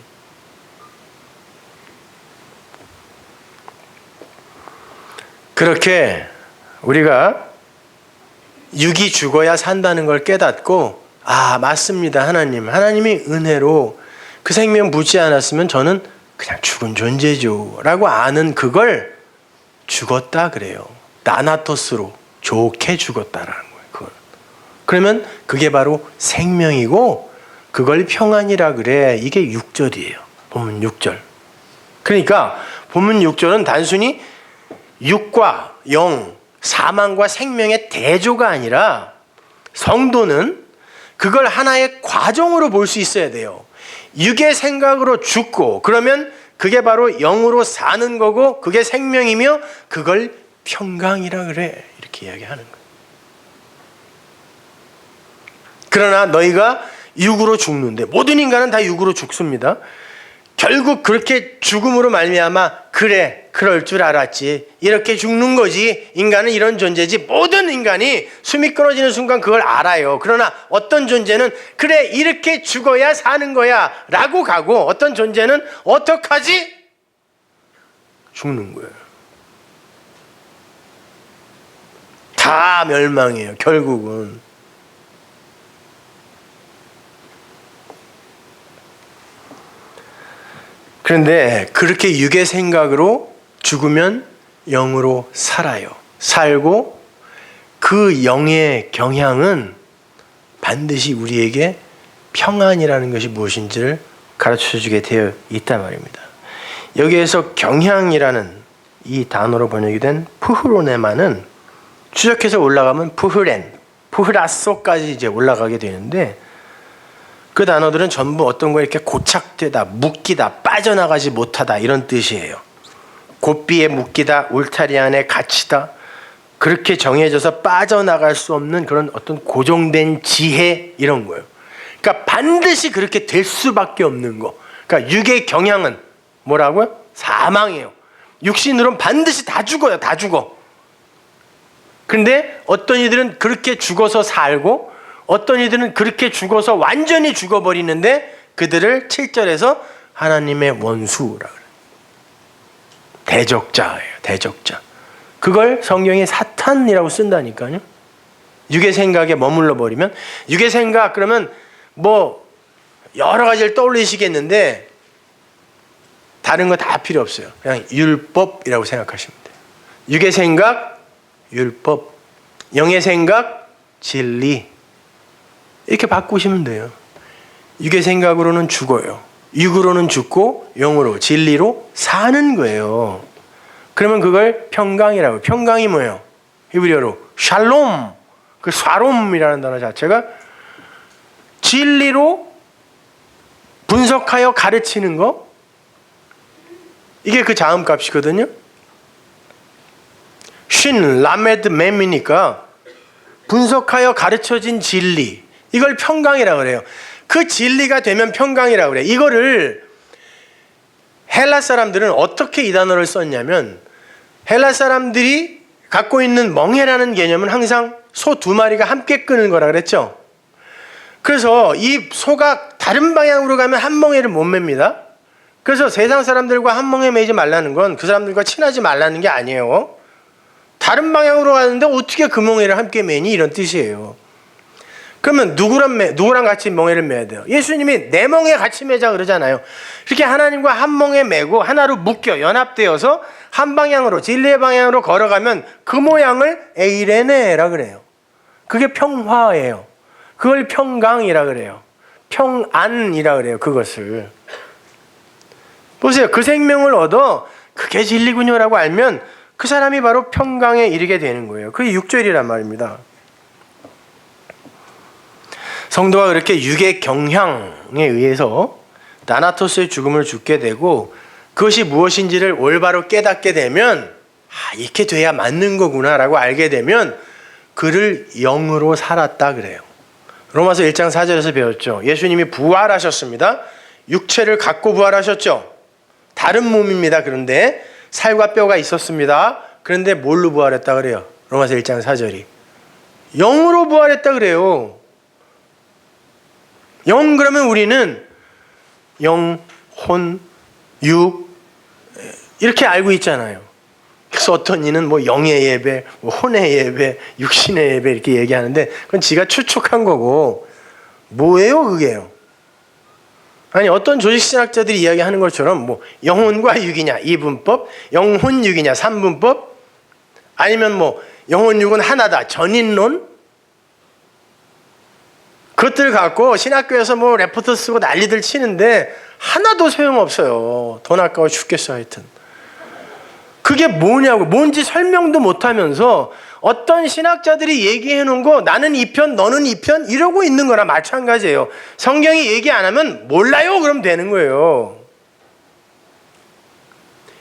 그렇게 우리가 육이 죽어야 산다는 걸 깨닫고, 아, 맞습니다. 하나님이 은혜로 그 생명 묻지 않았으면 저는 그냥 죽은 존재죠 라고 아는 그걸 죽었다 그래요. 나나토스로 좋게 죽었다라는 거예요. 그걸. 그러면 그게 바로 생명이고 그걸 평안이라 그래. 이게 6절이에요. 본문 6절. 그러니까 본문 6절은 단순히 육과 영, 사망과 생명의 대조가 아니라 성도는 그걸 하나의 과정으로 볼 수 있어야 돼요. 육의 생각으로 죽고 그러면 그게 바로 영으로 사는 거고 그게 생명이며 그걸 평강이라 그래. 이렇게 이야기하는 거예요. 그러나 너희가 육으로 죽는데, 모든 인간은 다 육으로 죽습니다. 결국 그렇게 죽음으로 말미암아 그래, 그럴 줄 알았지, 이렇게 죽는 거지, 인간은 이런 존재지. 모든 인간이 숨이 끊어지는 순간 그걸 알아요. 그러나 어떤 존재는 그래, 이렇게 죽어야 사는 거야 라고 가고, 어떤 존재는 어떡하지? 죽는 거예요. 다 멸망해요, 결국은. 그런데 그렇게 육의 생각으로 죽으면 영으로 살아요. 살고 그 영의 경향은 반드시 우리에게 평안이라는 것이 무엇인지를 가르쳐주게 되어 있단 말입니다. 여기에서 경향이라는 이 단어로 번역이 된 푸흐로네마는 추적해서 올라가면 푸흐렌, 푸흐라소까지 이제 올라가게 되는데, 그 단어들은 전부 어떤 거에 이렇게 고착되다, 묶이다, 빠져나가지 못하다 이런 뜻이에요. 고삐에 묶이다, 울타리 안에 갇히다, 그렇게 정해져서 빠져나갈 수 없는 그런 어떤 고정된 지혜, 이런 거예요. 그러니까 반드시 그렇게 될 수밖에 없는 거. 그러니까 육의 경향은 뭐라고요? 사망이에요. 육신으로는 반드시 다 죽어요. 다 죽어. 그런데 어떤 이들은 그렇게 죽어서 살고 어떤 이들은 그렇게 죽어서 완전히 죽어버리는데 그들을 7절에서 하나님의 원수라 그래요. 대적자예요. 대적자. 그걸 성경이 사탄이라고 쓴다니까요. 육의 생각에 머물러 버리면, 육의 생각 그러면 뭐 여러 가지를 떠올리시겠는데 다른 거 다 필요 없어요. 그냥 율법이라고 생각하시면 돼요. 육의 생각, 율법. 영의 생각, 진리. 이렇게 바꾸시면 돼요. 육의 생각으로는 죽어요. 육으로는 죽고 영으로, 진리로 사는 거예요. 그러면 그걸 평강이라고. 평강이 뭐예요? 히브리어로 샬롬, 그 샤롬이라는 단어 자체가 진리로 분석하여 가르치는 거, 이게 그 자음값이거든요. 쉰, 라메드, mem이니까 분석하여 가르쳐진 진리, 이걸 평강이라고 그래요. 그 진리가 되면 평강이라고 그래요. 이거를 헬라 사람들은 어떻게 이 단어를 썼냐면, 헬라 사람들이 갖고 있는 멍해라는 개념은 항상 소 두 마리가 함께 끄는 거라 그랬죠. 그래서 이 소가 다른 방향으로 가면 한 멍에를 못 맵니다. 그래서 세상 사람들과 한 멍에 매지 말라는 건 그 사람들과 친하지 말라는 게 아니에요. 다른 방향으로 가는데 어떻게 그 멍에를 함께 매니? 이런 뜻이에요. 그러면 누구랑 같이 멍에를 매야 돼요? 예수님이 내 멍에 같이 매자 그러잖아요. 이렇게 하나님과 한 멍에 매고 하나로 묶여 연합되어서 한 방향으로, 진리의 방향으로 걸어가면 그 모양을 에이레네라 그래요. 그게 평화예요. 그걸 평강이라 그래요. 평안이라 그래요. 그것을 보세요. 그 생명을 얻어 그게 진리군요라고 알면 그 사람이 바로 평강에 이르게 되는 거예요. 그게 6절이란 말입니다. 성도가 그렇게 육의 경향에 의해서 나나토스의 죽음을 죽게 되고, 그것이 무엇인지를 올바로 깨닫게 되면, 아, 이렇게 돼야 맞는 거구나라고 알게 되면 그를 영으로 살았다 그래요. 로마서 1장 4절에서 배웠죠. 예수님이 부활하셨습니다. 육체를 갖고 부활하셨죠. 다른 몸입니다. 그런데 살과 뼈가 있었습니다. 그런데 뭘로 부활했다 그래요? 로마서 1장 4절이 영으로 부활했다 그래요. 영 그러면 우리는 영, 혼, 육 이렇게 알고 있잖아요. 그래서 어떤 이는 뭐 영의 예배, 뭐 혼의 예배, 육신의 예배 이렇게 얘기하는데 그건 지가 추측한 거고 뭐예요 그게요? 아니 어떤 조직신학자들이 이야기하는 것처럼 뭐 영혼과 육이냐 이분법, 영혼 육이냐 삼분법, 아니면 뭐 영혼 육은 하나다 전인론, 그것들 갖고 신학교에서 뭐 레포트 쓰고 난리들 치는데 하나도 소용없어요. 돈 아까워 죽겠어 하여튼. 그게 뭐냐고, 뭔지 설명도 못하면서 어떤 신학자들이 얘기해 놓은 거 나는 이 편 너는 이 편 이러고 있는 거나 마찬가지예요. 성경이 얘기 안 하면 몰라요 그럼 되는 거예요.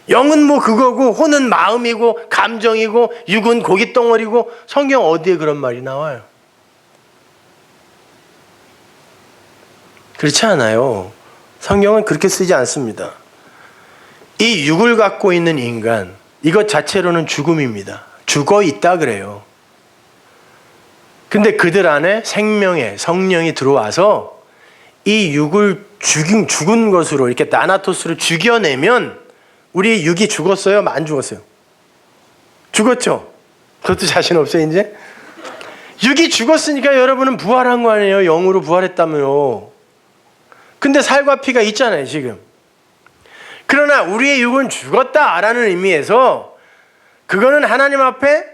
영은 뭐 그거고 혼은 마음이고 감정이고 육은 고깃덩어리고 성경 어디에 그런 말이 나와요? 그렇지 않아요. 성경은 그렇게 쓰지 않습니다. 이 육을 갖고 있는 인간, 이것 자체로는 죽음입니다. 죽어 있다 그래요. 근데 그들 안에 생명의 성령이 들어와서 이 육을 죽은 것으로 이렇게 나나토스를 죽여내면 우리 육이 죽었어요? 안 죽었어요? 죽었죠? 그것도 자신 없어요 이제? 육이 죽었으니까 여러분은 부활한 거 아니에요? 영으로 부활했다며요. 근데 살과 피가 있잖아요 지금. 그러나 우리의 육은 죽었다라는 의미에서 그거는 하나님 앞에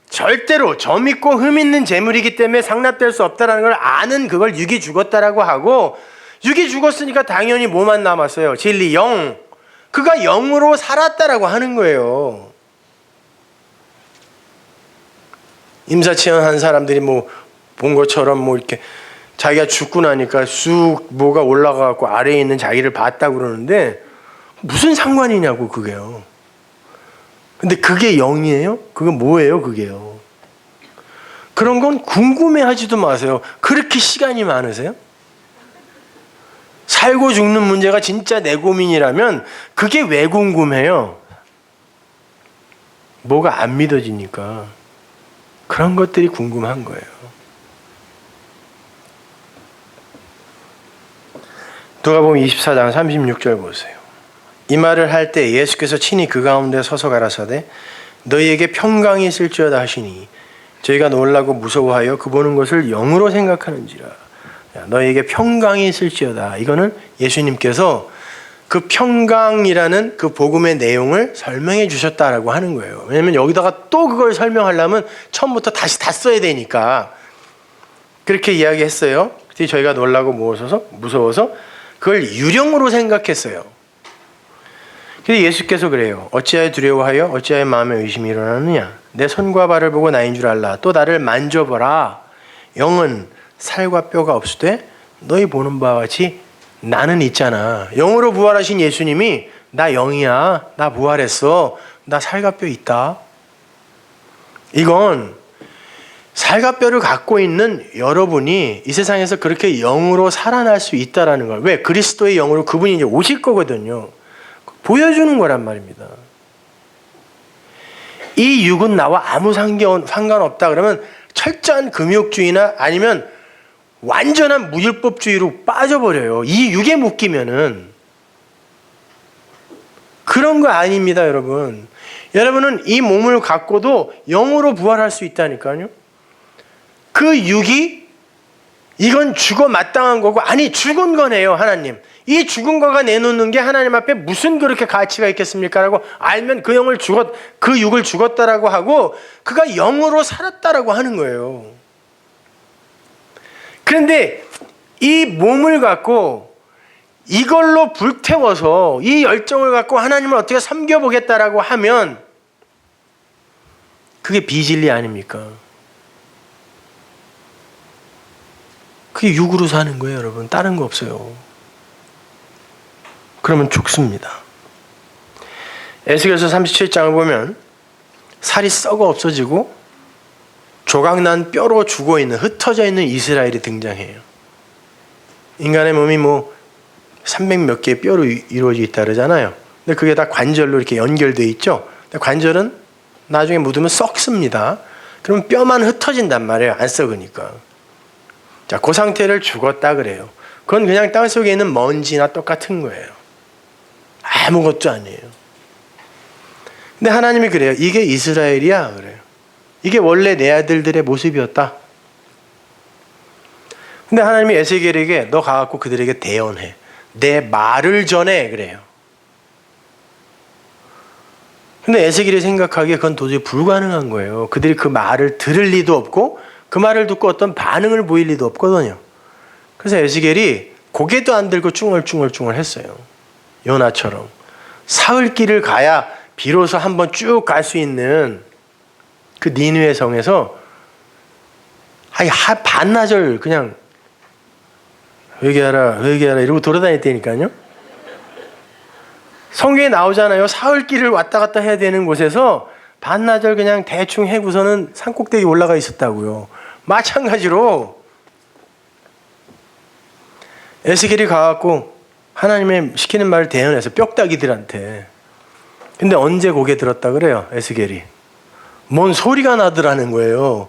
절대로 점 있고 흠 있는 재물이기 때문에 상납될 수 없다는 걸 아는 그걸 육이 죽었다라고 하고, 육이 죽었으니까 당연히 뭐만 남았어요? 진리, 영. 그가 영으로 살았다라고 하는 거예요. 임사체험한 사람들이 뭐 본 것처럼 뭐 이렇게 자기가 죽고 나니까 쑥 뭐가 올라가고 아래에 있는 자기를 봤다고 그러는데 무슨 상관이냐고 그게요. 근데 그게 영이에요? 그건 뭐예요 그게요? 그런 건 궁금해하지도 마세요. 그렇게 시간이 많으세요? 살고 죽는 문제가 진짜 내 고민이라면 그게 왜 궁금해요? 뭐가 안 믿어지니까 그런 것들이 궁금한 거예요. 누가복음 24장 36절 보세요. 이 말을 할 때 예수께서 친히 그 가운데 서서 가라사대 너희에게 평강이 있을지어다 하시니 저희가 놀라고 무서워하여 그 보는 것을 영으로 생각하는지라. 너희에게 평강이 있을지어다. 이거는 예수님께서 그 평강이라는 그 복음의 내용을 설명해 주셨다라고 하는 거예요. 왜냐하면 여기다가 또 그걸 설명하려면 처음부터 다시 다 써야 되니까 그렇게 이야기했어요. 그때 저희가 놀라고 무서워서 그걸 유령으로 생각했어요. 그래서 예수께서 그래요. 어찌하여 두려워하여 어찌하여 마음에 의심이 일어나느냐. 내 손과 발을 보고 나인 줄 알라. 또 나를 만져보라. 영은 살과 뼈가 없으되 너희 보는 바와 같이 나는 있잖아. 영으로 부활하신 예수님이 나 영이야. 나 부활했어. 나 살과 뼈 있다. 이건 살과 뼈를 갖고 있는 여러분이 이 세상에서 그렇게 영으로 살아날 수 있다라는 걸. 왜? 그리스도의 영으로 그분이 이제 오실 거거든요. 보여주는 거란 말입니다. 이 육은 나와 아무 상관없다 그러면 철저한 금욕주의나 아니면 완전한 무율법주의로 빠져버려요. 이 육에 묶이면은. 그런 거 아닙니다, 여러분. 여러분은 이 몸을 갖고도 영으로 부활할 수 있다니까요. 그 육이 이건 죽어 마땅한 거고, 아니 죽은 거네요, 하나님. 이 죽은 거가 내놓는 게 하나님 앞에 무슨 그렇게 가치가 있겠습니까? 라고 알면 그 육을 죽었다라고 하고 그가 영으로 살았다라고 하는 거예요. 그런데 이 몸을 갖고 이걸로 불태워서 이 열정을 갖고 하나님을 어떻게 섬겨보겠다라고 하면 그게 비진리 아닙니까? 그게 육으로 사는 거예요, 여러분. 다른 거 없어요. 그러면 죽습니다. 에스겔서 37장을 보면 살이 썩어 없어지고 조각난 뼈로 죽어있는, 흩어져 있는 이스라엘이 등장해요. 인간의 몸이 뭐 300 몇 개의 뼈로 이루어져 있다 그러잖아요. 근데 그게 다 관절로 이렇게 연결되어 있죠. 근데 관절은 나중에 묻으면 썩습니다. 그럼 뼈만 흩어진단 말이에요. 안 썩으니까. 자, 그 상태를 죽었다 그래요. 그건 그냥 땅속에 있는 먼지나 똑같은 거예요. 아무것도 아니에요. 근데 하나님이 그래요. 이게 이스라엘이야 그래요. 이게 원래 내 아들들의 모습이었다. 근데 하나님이 에스겔에게 너 가갖고 그들에게 대언해. 내 말을 전해 그래요. 근데 에스겔이 생각하기에 그건 도저히 불가능한 거예요. 그들이 그 말을 들을 리도 없고 그 말을 듣고 어떤 반응을 보일 리도 없거든요. 그래서 에스겔이 고개도 안 들고 쭝얼쭝얼 했어요. 요나처럼. 사흘 길을 가야 비로소 한번 쭉 갈 수 있는 그 니느웨 성에서 반나절 그냥 회개하라 이러고 돌아다녔다니까요. 성경에 나오잖아요. 사흘 길을 왔다 갔다 해야 되는 곳에서 반나절 그냥 대충 해고서는 산꼭대기 올라가 있었다고요. 마찬가지로 에스겔이 가갖고 하나님의 시키는 말을 대언해서 뼈다귀들한테. 근데 언제 고개 들었다 그래요? 에스겔이. 뭔 소리가 나더라는 거예요.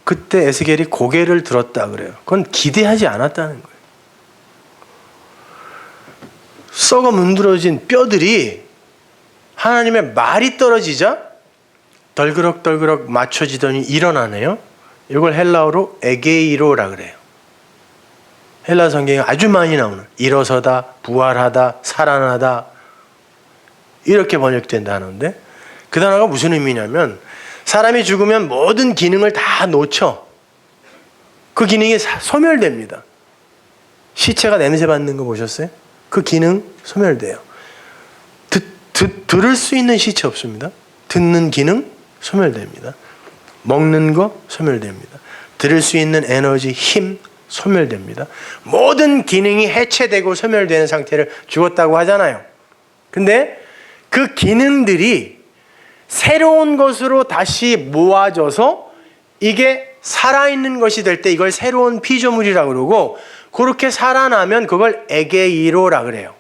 그때 에스겔이 고개를 들었다 그래요. 그건 기대하지 않았다는 거예요. 썩어 문드러진 뼈들이 하나님의 말이 떨어지자 덜그럭 맞춰지더니 일어나네요. 이걸 헬라어로 에게이로라 그래요. 헬라 성경에 아주 많이 나오는 일어서다, 부활하다, 살아나다 이렇게 번역된다 하는데 그 단어가 무슨 의미냐면 사람이 죽으면 모든 기능을 다 놓쳐. 그 기능이 소멸됩니다. 시체가 냄새 맡는 거 보셨어요? 그 기능 소멸돼요. 들을 수 있는 시체 없습니다. 듣는 기능 소멸됩니다. 먹는 거 소멸됩니다. 들을 수 있는 에너지, 힘 소멸됩니다. 모든 기능이 해체되고 소멸되는 상태를 죽었다고 하잖아요. 근데 그 기능들이 새로운 것으로 다시 모아져서 이게 살아있는 것이 될 때 이걸 새로운 피조물이라고 그러고 그렇게 살아나면 그걸 에게이로라 그래요.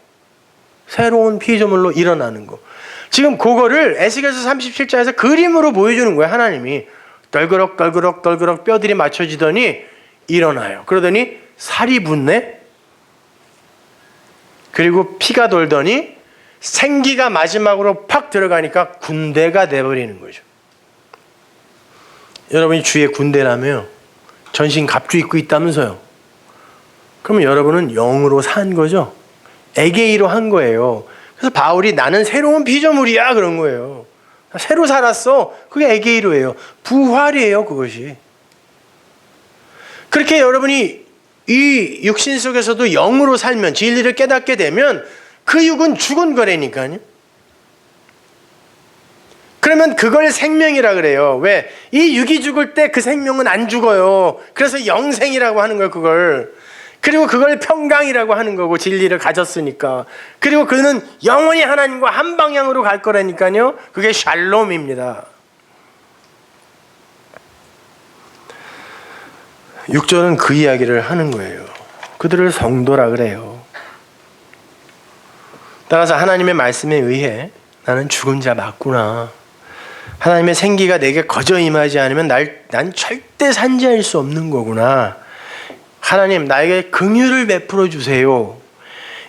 새로운 피조물로 일어나는 거. 지금 그거를 에스겔서 37장에서 그림으로 보여주는 거예요. 하나님이 덜그럭 뼈들이 맞춰지더니 일어나요. 그러더니 살이 붙네. 그리고 피가 돌더니 생기가 마지막으로 팍 들어가니까 군대가 돼버리는 거죠. 여러분이 주의 군대라며 전신 갑주 입고 있다면서요. 그러면 여러분은 영으로 산 거죠. 에게이로 한 거예요. 그래서 바울이 나는 새로운 피조물이야 그런 거예요. 새로 살았어. 그게 에게이로예요. 부활이에요 그것이. 그렇게 여러분이 이 육신 속에서도 영으로 살면 진리를 깨닫게 되면 그 육은 죽은 거라니까요. 그러면 그걸 생명이라 그래요. 왜? 이 육이 죽을 때 그 생명은 안 죽어요. 그래서 영생이라고 하는 거예요 그걸. 그리고 그걸 평강이라고 하는 거고 진리를 가졌으니까. 그리고 그는 영원히 하나님과 한 방향으로 갈 거라니까요. 그게 샬롬입니다. 6절은 그 이야기를 하는 거예요. 그들을 성도라 그래요. 따라서 하나님의 말씀에 의해 나는 죽은 자 맞구나. 하나님의 생기가 내게 거저 임하지 않으면 난 절대 산지할 수 없는 거구나. 하나님 나에게 긍휼을 베풀어 주세요.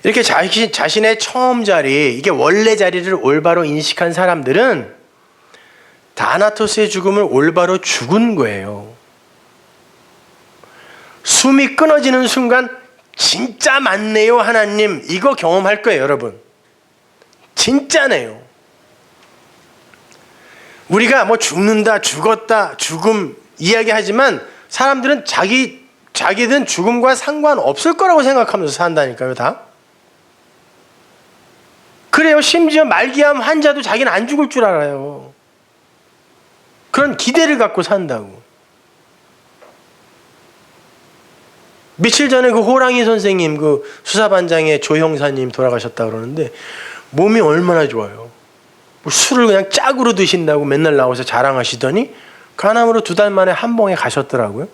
이렇게 자신의 처음 자리, 이게 원래 자리를 올바로 인식한 사람들은 다나토스의 죽음을 올바로 죽은 거예요. 숨이 끊어지는 순간 진짜 맞네요 하나님, 이거 경험할 거예요 여러분. 진짜네요. 우리가 뭐 죽는다, 죽었다, 죽음 이야기하지만 사람들은 자기든 죽음과 상관없을 거라고 생각하면서 산다니까요 다. 그래요. 심지어 말기암 환자도 자기는 안 죽을 줄 알아요. 그런 기대를 갖고 산다고. 며칠 전에 그 호랑이 선생님, 그 수사반장의 조 형사님 돌아가셨다 그러는데 몸이 얼마나 좋아요. 술을 그냥 짝으로 드신다고 맨날 나와서 자랑하시더니 간암으로 2달 만에 한봉에 가셨더라고요.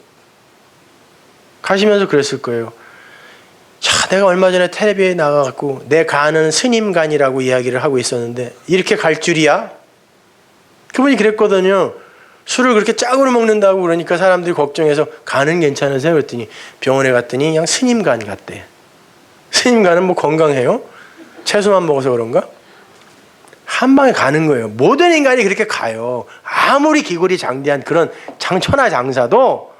가시면서 그랬을 거예요. 자, 내가 얼마 전에 텔레비에 나가갖고 내 간은 스님간이라고 이야기를 하고 있었는데 이렇게 갈 줄이야? 그분이 그랬거든요. 술을 그렇게 짝으로 먹는다고 그러니까 사람들이 걱정해서 간은 괜찮으세요? 그랬더니 병원에 갔더니 그냥 스님 간 같대. 스님 간은 뭐 건강해요? 채소만 먹어서 그런가? 한 방에 가는 거예요. 모든 인간이 그렇게 가요. 아무리 기골이 장대한 그런 천하장사도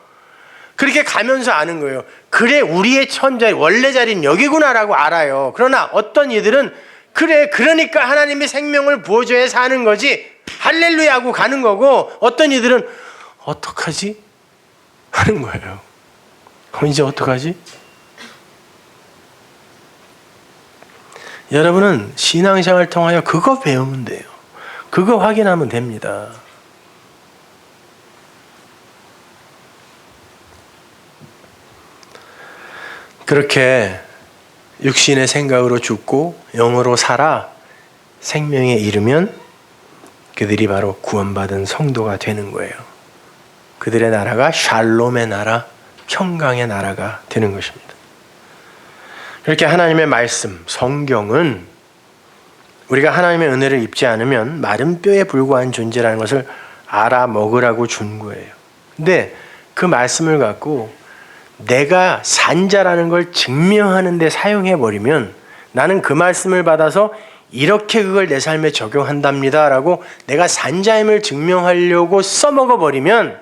그렇게 가면서 아는 거예요. 그래, 우리의 천자 원래 자리는 여기구나라고 알아요. 그러나 어떤 이들은 그래, 그러니까 하나님이 생명을 부어줘야 사는 거지, 할렐루야 하고 가는 거고, 어떤 이들은 어떡하지? 하는 거예요. 이제 어떡하지? 여러분은 신앙생활을 통하여 그거 배우면 돼요. 그거 확인하면 됩니다. 그렇게 육신의 생각으로 죽고 영으로 살아 생명에 이르면 그들이 바로 구원받은 성도가 되는 거예요. 그들의 나라가 샬롬의 나라, 평강의 나라가 되는 것입니다. 그렇게 하나님의 말씀, 성경은 우리가 하나님의 은혜를 입지 않으면 마른 뼈에 불과한 존재라는 것을 알아먹으라고 준 거예요. 근데 그 말씀을 갖고 내가 산자라는 걸 증명하는 데 사용해버리면, 나는 그 말씀을 받아서 이렇게 그걸 내 삶에 적용한답니다 라고 내가 산자임을 증명하려고 써먹어버리면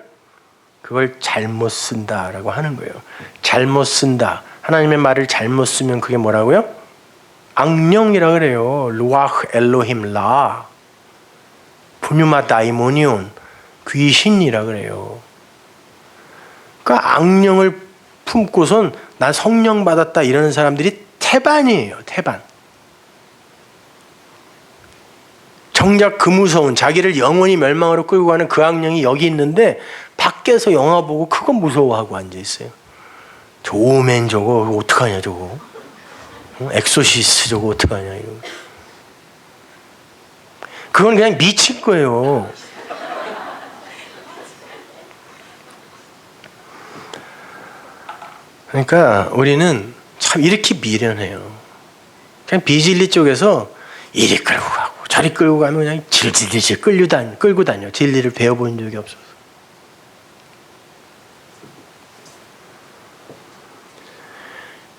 그걸 잘못 쓴다라고 하는 거예요. 잘못 쓴다. 하나님의 말을 잘못 쓰면 그게 뭐라고요? 악령이라 그래요. 루아흐 엘로힘 라, 푸뉴마 다이모니온, 귀신이라 그래요. 그러니까 악령을 품고선 난 성령 받았다 이러는 사람들이 태반이에요. 태반. 정작 그 무서운, 자기를 영원히 멸망으로 끌고 가는 그 악령이 여기 있는데 밖에서 영화 보고 그거 무서워하고 앉아있어요. 저 오맨 저거 어떡하냐 저거, 엑소시스트 저거 어떡하냐 이거. 그건 그냥 미친 거예요. 그러니까 우리는 참 이렇게 미련해요. 그냥 비진리 쪽에서 이리 끌고 가고 저리 끌고 가면 그냥 질질질 끌고 다녀. 진리를 배워본 적이 없어서.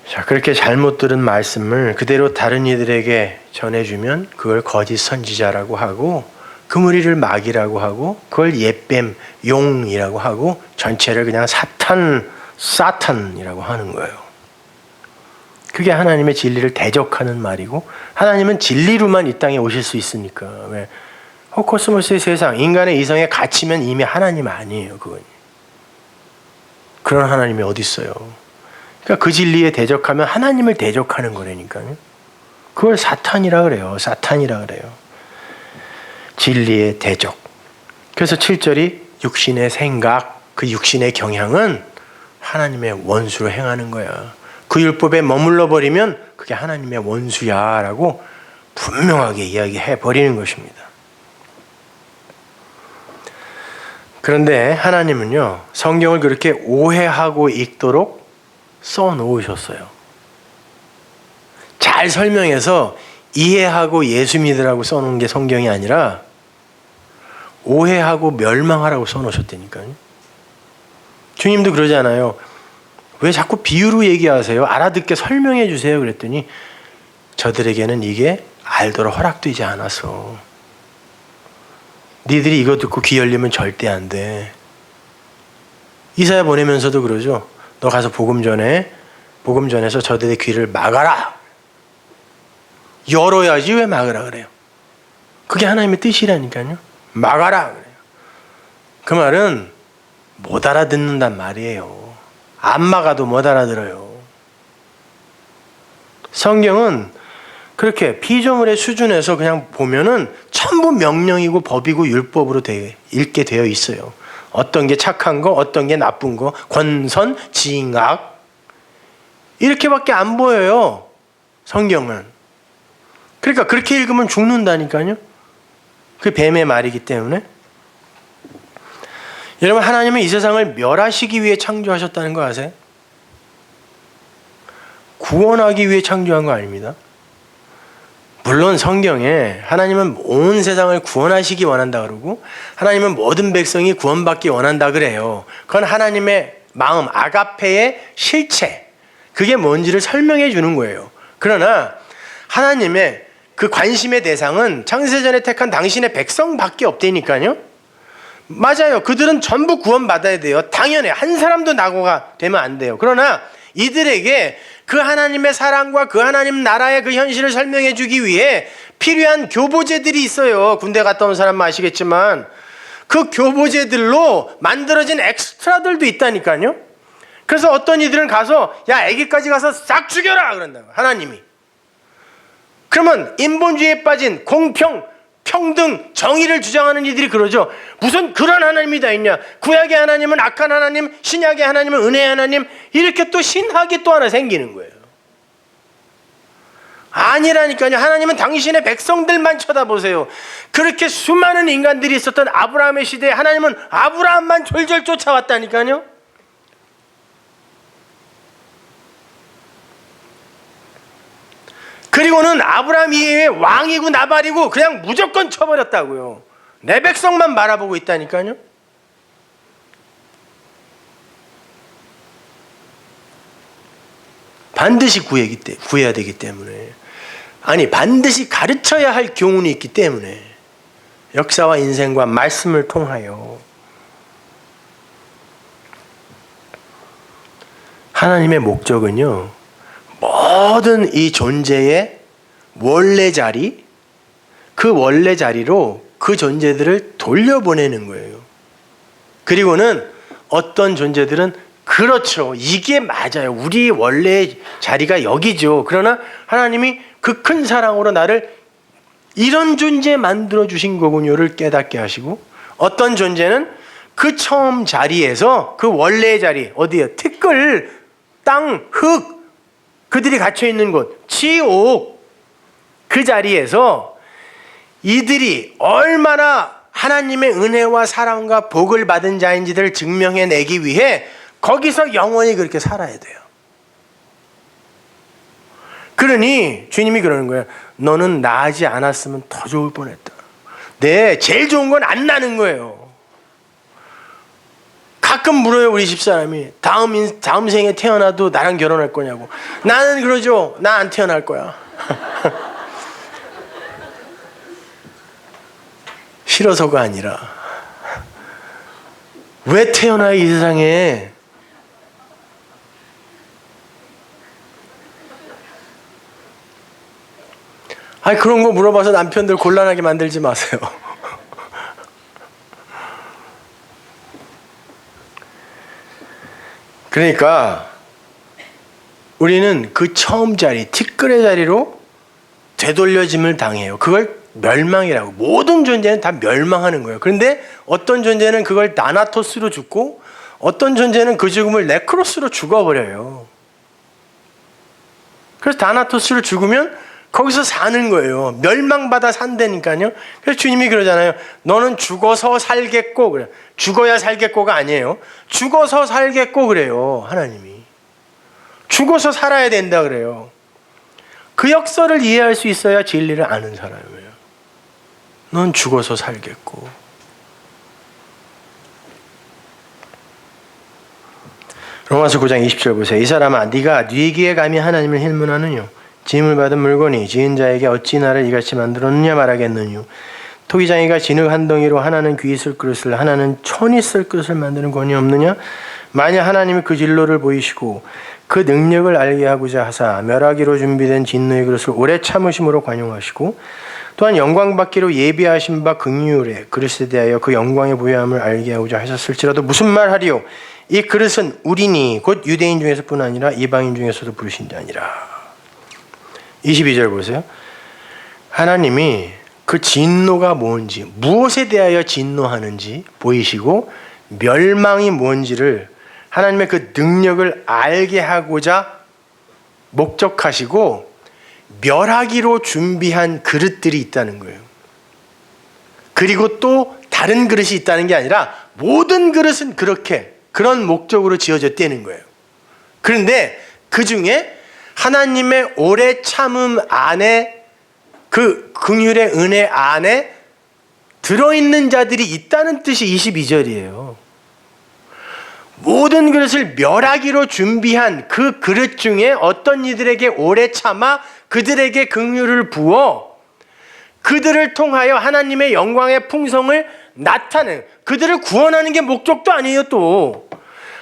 자, 그렇게 잘못 들은 말씀을 그대로 다른 이들에게 전해주면 그걸 거짓 선지자라고 하고, 그 무리를 마귀라고 하고, 그걸 옛뱀, 용이라고 하고, 전체를 그냥 사탄이라고 하는 거예요. 그게 하나님의 진리를 대적하는 말이고, 하나님은 진리로만 이 땅에 오실 수 있으니까. 왜? 호코스모스의 세상, 인간의 이성에 갇히면 이미 하나님 아니에요. 그건. 그런 하나님이 어디 있어요? 그러니까 그 진리에 대적하면 하나님을 대적하는 거라니까요. 그걸 사탄이라 그래요. 사탄이라 그래요. 진리의 대적. 그래서 7절이 육신의 생각, 그 육신의 경향은 하나님의 원수로 행하는 거야. 그 율법에 머물러 버리면 그게 하나님의 원수야라고 분명하게 이야기해 버리는 것입니다. 그런데 하나님은요, 성경을 그렇게 오해하고 읽도록 써놓으셨어요. 잘 설명해서 이해하고 예수 믿으라고 써놓은 게 성경이 아니라 오해하고 멸망하라고 써놓으셨다니까요. 주님도 그러잖아요. 왜 자꾸 비유로 얘기하세요? 알아듣게 설명해 주세요. 그랬더니 저들에게는 이게 알도록 허락되지 않아서. 니들이 이거 듣고 귀 열리면 절대 안 돼. 이사야 보내면서도 그러죠. 너 가서 복음 전해서 저들의 귀를 막아라. 열어야지 왜 막으라 그래요? 그게 하나님의 뜻이라니까요. 막아라 그래요. 그 말은 못 알아듣는단 말이에요. 안 막아도 못 알아들어요. 성경은 그렇게 피조물의 수준에서 그냥 보면은 전부 명령이고 법이고 율법으로 읽게 되어 있어요. 어떤 게 착한 거, 어떤 게 나쁜 거, 권선, 지악, 이렇게밖에 안 보여요. 성경은. 그러니까 그렇게 읽으면 죽는다니까요. 그게 뱀의 말이기 때문에. 여러분, 하나님은 이 세상을 멸하시기 위해 창조하셨다는 거 아세요? 구원하기 위해 창조한 거 아닙니다. 물론 성경에 하나님은 온 세상을 구원하시기 원한다 그러고 하나님은 모든 백성이 구원받기 원한다 그래요. 그건 하나님의 마음, 아가페의 실체, 그게 뭔지를 설명해 주는 거예요. 그러나 하나님의 그 관심의 대상은 창세전에 택한 당신의 백성밖에 없다니까요. 맞아요. 그들은 전부 구원받아야 돼요. 당연해. 한 사람도 낙오가 되면 안 돼요. 그러나 이들에게 그 하나님의 사랑과 그 하나님 나라의 그 현실을 설명해 주기 위해 필요한 교보제들이 있어요. 군대 갔다 온 사람은 아시겠지만 그 교보제들로 만들어진 엑스트라들도 있다니까요. 그래서 어떤 이들은 가서 야 애기까지 가서 싹 죽여라 그런다고 하나님이. 그러면 인본주의에 빠진 공평, 평등, 정의를 주장하는 이들이 그러죠. 무슨 그런 하나님이 다 있냐. 구약의 하나님은 악한 하나님, 신약의 하나님은 은혜의 하나님, 이렇게 또 신학이 또 하나 생기는 거예요. 아니라니까요. 하나님은 당신의 백성들만 쳐다보세요. 그렇게 수많은 인간들이 있었던 아브라함의 시대에 하나님은 아브라함만 졸졸 쫓아왔다니까요. 그리고는 아브라함 이외에 왕이고 나발이고 그냥 무조건 쳐버렸다고요. 내 백성만 바라보고 있다니까요. 반드시 구해야 되기 때문에, 아니 반드시 가르쳐야 할 교훈이 있기 때문에 역사와 인생과 말씀을 통하여 하나님의 목적은요, 모든 이 존재의 원래 자리, 그 원래 자리로 그 존재들을 돌려보내는 거예요. 그리고는 어떤 존재들은 그렇죠, 이게 맞아요, 우리 원래 자리가 여기죠. 그러나 하나님이 그 큰 사랑으로 나를 이런 존재 만들어 주신 거군요를 깨닫게 하시고, 어떤 존재는 그 처음 자리에서 그 원래의 자리, 어디예요? 티끌, 땅, 흙, 그들이 갇혀 있는 곳, 지옥, 그 자리에서 이들이 얼마나 하나님의 은혜와 사랑과 복을 받은 자인지를 증명해내기 위해 거기서 영원히 그렇게 살아야 돼요. 그러니 주님이 그러는 거예요. 너는 나지 않았으면 더 좋을 뻔했다. 네, 제일 좋은 건 안 나는 거예요. 가끔 물어요, 우리 집사람이. 다음 생에 태어나도 나랑 결혼할 거냐고. 나는 그러죠. 나 안 태어날 거야. 싫어서가 아니라 왜 태어나 이 세상에. 아니 그런 거 물어봐서 남편들 곤란하게 만들지 마세요. 그러니까 우리는 그 처음 자리, 티끌의 자리로 되돌려짐을 당해요. 그걸 멸망이라고. 모든 존재는 다 멸망하는 거예요. 그런데 어떤 존재는 그걸 나나토스로 죽고 어떤 존재는 그 죽음을 네크로스로 죽어버려요. 그래서 다나토스로 죽으면 거기서 사는 거예요. 멸망받아 산다니까요. 그래서 주님이 그러잖아요. 너는 죽어서 살겠고, 그래. 죽어야 살겠고가 아니에요. 죽어서 살겠고 그래요. 하나님이. 죽어서 살아야 된다 그래요. 그 역사를 이해할 수 있어야 진리를 아는 사람이에요. 넌 죽어서 살겠고. 로마서 9장 20절 보세요. 이 사람아, 네가 네 귀에 감히 하나님을 힐문하느뇨? 짐을 받은 물건이 지은 자에게 어찌 나를 이같이 만들었느냐 말하겠느뇨? 토기장이가 진흙 한 덩이로 하나는 귀 있을 그릇을 하나는 천 있을 그릇을 만드는 권이 없느냐? 만약 하나님이 그 진로를 보이시고 그 능력을 알게 하고자 하사 멸하기로 준비된 진노의 그릇을 오래 참으심으로 관용하시고 또한 영광 받기로 예비하신 바 긍휼의 그릇에 대하여 그 영광의 부요함을 알게 하고자 하셨을지라도 무슨 말 하리요? 이 그릇은 우리니 곧 유대인 중에서뿐 아니라 이방인 중에서도 부르신 자니라. 22절 보세요. 하나님이 그 진노가 뭔지, 무엇에 대하여 진노하는지 보이시고 멸망이 뭔지를, 하나님의 그 능력을 알게 하고자 목적하시고 멸하기로 준비한 그릇들이 있다는 거예요. 그리고 또 다른 그릇이 있다는 게 아니라 모든 그릇은 그런 목적으로 지어졌다는 거예요. 그런데 그 중에 하나님의 오래 참음 안에 그 긍휼의 은혜 안에 들어있는 자들이 있다는 뜻이 22절이에요. 모든 그릇을 멸하기로 준비한 그 그릇 중에 어떤 이들에게 오래 참아 그들에게 긍휼을 부어 그들을 통하여 하나님의 영광의 풍성을 나타내는, 그들을 구원하는 게 목적도 아니에요. 또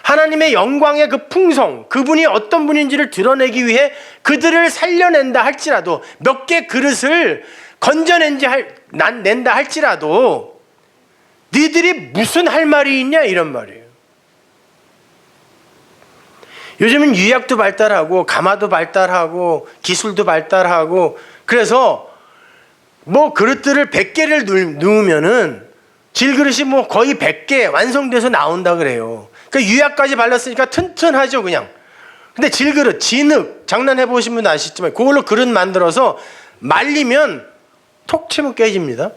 하나님의 영광의 그 풍성, 그분이 어떤 분인지를 드러내기 위해 그들을 살려낸다 할지라도, 몇 개 그릇을 낸다 할지라도 니들이 무슨 할 말이 있냐 이런 말이에요. 요즘은 유약도 발달하고 가마도 발달하고 기술도 발달하고, 그래서 뭐 그릇들을 100개를 넣으면은 질그릇이 뭐 거의 100개 완성돼서 나온다 그래요. 그러니까 유약까지 발랐으니까 튼튼하죠 그냥. 근데 질그릇, 진흙 장난해 보신 분 아시지만 그걸로 그릇 만들어서 말리면 톡 치면 깨집니다.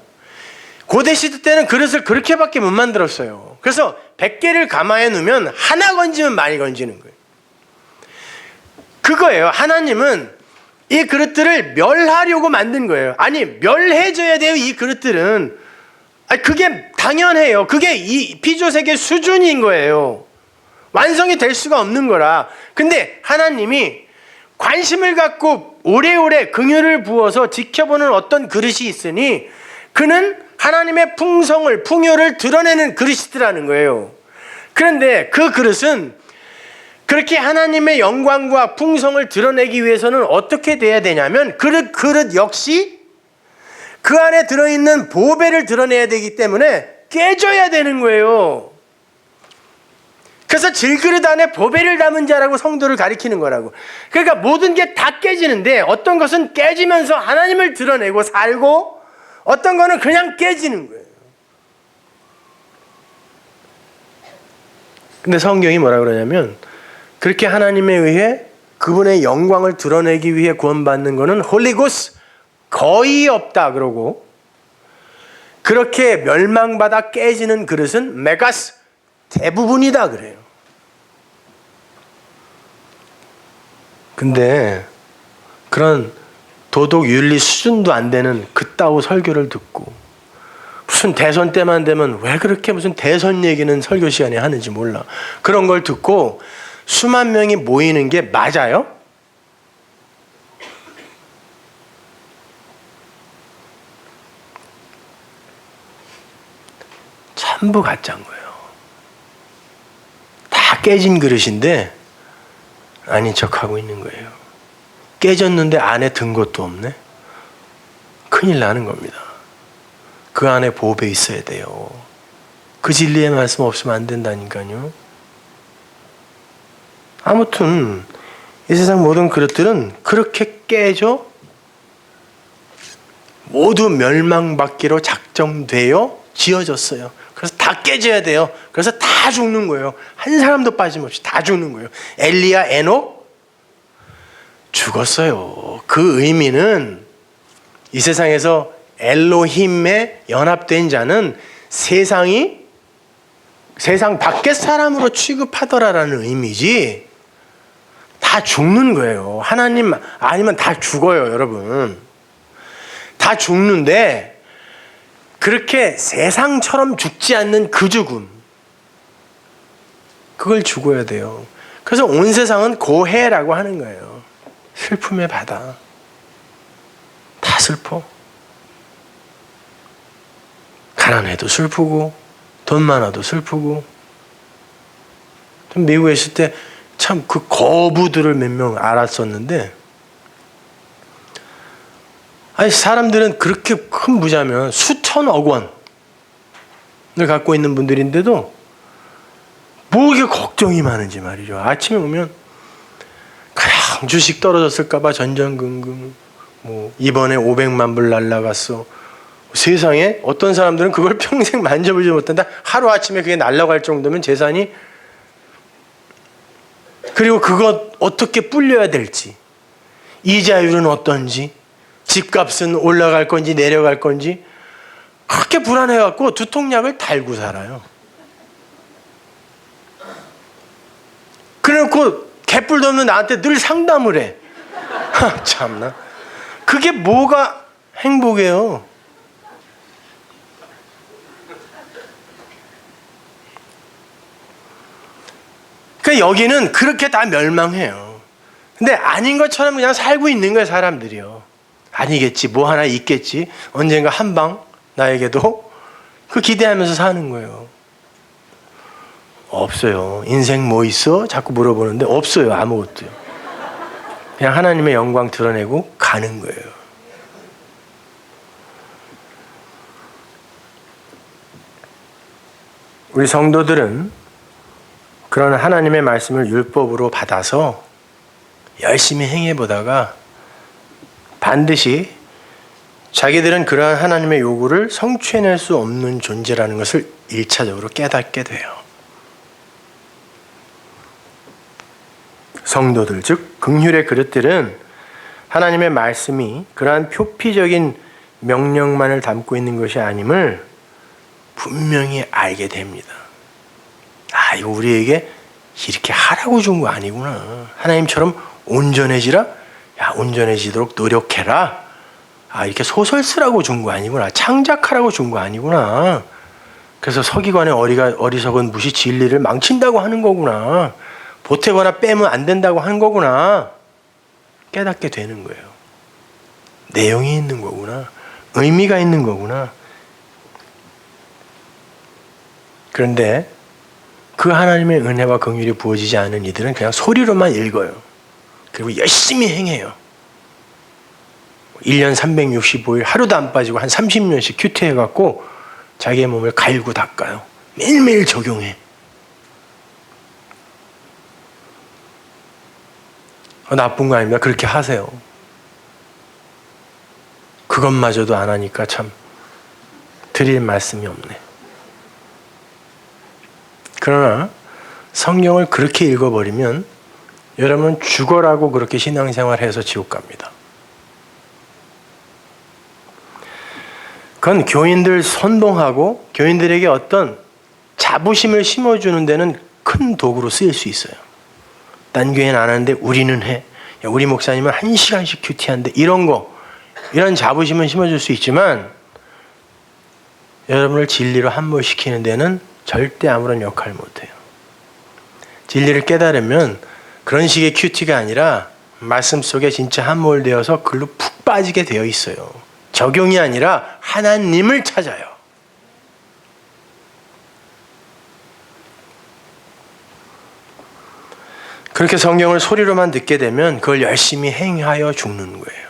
고대 시대 때는 그릇을 그렇게밖에 못 만들었어요. 그래서 100개를 가마에 넣으면 하나 건지면 많이 건지는 거예요. 그거예요. 하나님은 이 그릇들을 멸하려고 만든 거예요. 아니, 멸해져야 돼요. 이 그릇들은. 아니, 그게 당연해요. 그게 이 피조세계 수준인 거예요. 완성이 될 수가 없는 거라. 근데 하나님이 관심을 갖고 오래오래 긍휼을 부어서 지켜보는 어떤 그릇이 있으니 그는 하나님의 풍요를 드러내는 그릇이더라는 거예요. 그런데 그 그릇은 그렇게 하나님의 영광과 풍성을 드러내기 위해서는 어떻게 돼야 되냐면 그릇 역시 그 안에 들어있는 보배를 드러내야 되기 때문에 깨져야 되는 거예요. 그래서 질그릇 안에 보배를 담은 자라고 성도를 가리키는 거라고. 그러니까 모든 게 다 깨지는데 어떤 것은 깨지면서 하나님을 드러내고 살고 어떤 거는 그냥 깨지는 거예요. 근데 성경이 뭐라 그러냐면 그렇게 하나님에 의해 그분의 영광을 드러내기 위해 구원받는 것은 홀리고스 거의 없다 그러고, 그렇게 멸망받아 깨지는 그릇은 메가스 대부분이다 그래요. 근데 그런 도덕 윤리 수준도 안 되는 그따구 설교를 듣고 무슨 대선 때만 되면 왜 그렇게 무슨 대선 얘기는 설교 시간에 하는지 몰라. 그런 걸 듣고 수만 명이 모이는 게 맞아요? 전부 가짜인 거예요. 다 깨진 그릇인데 아닌 척하고 있는 거예요. 깨졌는데 안에 든 것도 없네. 큰일 나는 겁니다. 그 안에 보배 있어야 돼요. 그 진리의 말씀 없으면 안 된다니까요. 아무튼 이 세상 모든 그릇들은 그렇게 깨져 모두 멸망받기로 작정되어 지어졌어요. 그래서 다 깨져야 돼요. 그래서 다 죽는 거예요. 한 사람도 빠짐없이 다 죽는 거예요. 엘리야, 에녹 죽었어요. 그 의미는 이 세상에서 엘로힘에 연합된 자는 세상 밖의 사람으로 취급하더라라는 의미지, 다 죽는 거예요. 하나님 아니면 다 죽어요, 여러분. 다 죽는데 그렇게 세상처럼 죽지 않는 그 죽음, 그걸 죽어야 돼요. 그래서 온 세상은 고해라고 하는 거예요. 슬픔의 바다. 다 슬퍼. 가난해도 슬프고 돈 많아도 슬프고. 좀 미국에 있을 때 참 그 거부들을 몇 명 알았었는데, 아니 사람들은 그렇게 큰 부자면 수천억 원을 갖고 있는 분들인데도 뭐 이게 걱정이 많은지 말이죠. 아침에 오면 그냥 주식 떨어졌을까봐 전전긍긍, 뭐 이번에 500만 불 날라갔어. 세상에 어떤 사람들은 그걸 평생 만져보지 못한다. 하루아침에 그게 날라갈 정도면 재산이, 그리고 그거 어떻게 불려야 될지, 이자율은 어떤지, 집값은 올라갈 건지 내려갈 건지 그렇게 불안해갖고 두통약을 달고 살아요. 그래놓고 개뿔도 없는 나한테 늘 상담을 해. 참나. 그게 뭐가 행복이에요. 그러니까 여기는 그렇게 다 멸망해요. 근데 아닌 것처럼 그냥 살고 있는 거예요, 사람들이요. 아니겠지, 뭐 하나 있겠지, 언젠가 한 방 나에게도, 그 기대하면서 사는 거예요. 없어요. 인생 뭐 있어? 자꾸 물어보는데 없어요, 아무것도요. 그냥 하나님의 영광 드러내고 가는 거예요. 우리 성도들은 그런 하나님의 말씀을 율법으로 받아서 열심히 행해보다가 반드시 자기들은 그러한 하나님의 요구를 성취해낼 수 없는 존재라는 것을 1차적으로 깨닫게 돼요. 성도들, 즉 긍휼의 그릇들은 하나님의 말씀이 그러한 표피적인 명령만을 담고 있는 것이 아님을 분명히 알게 됩니다. 아, 이거 우리에게 이렇게 하라고 준 거 아니구나. 하나님처럼 온전해지라. 야, 온전해지도록 노력해라. 아, 이렇게 소설 쓰라고 준 거 아니구나. 창작하라고 준 거 아니구나. 그래서 서기관의 어리석은 무시 진리를 망친다고 하는 거구나. 보태거나 빼면 안 된다고 하는 거구나. 깨닫게 되는 거예요. 내용이 있는 거구나. 의미가 있는 거구나. 그런데 그 하나님의 은혜와 긍휼이 부어지지 않은 이들은 그냥 소리로만 읽어요. 그리고 열심히 행해요. 1년 365일 하루도 안 빠지고 한 30년씩 큐티해갖고 자기의 몸을 갈고 닦아요. 매일매일 적용해. 나쁜 거 아닙니다. 그렇게 하세요. 그것마저도 안 하니까 참 드릴 말씀이 없네. 그러나 성경을 그렇게 읽어버리면 여러분 죽어라고 그렇게 신앙생활해서 지옥 갑니다. 그건 교인들 선동하고 교인들에게 어떤 자부심을 심어주는 데는 큰 도구로 쓰일 수 있어요. 딴 교회는 안 하는데 우리는 해. 야, 우리 목사님은 1시간씩 큐티한데 이런 자부심은 심어줄 수 있지만 여러분을 진리로 함몰시키는 데는 절대 아무런 역할 못해요. 진리를 깨달으면 그런 식의 큐티가 아니라 말씀 속에 진짜 함몰되어서 글로 푹 빠지게 되어 있어요. 적용이 아니라 하나님을 찾아요. 그렇게 성경을 소리로만 듣게 되면 그걸 열심히 행하여 죽는 거예요.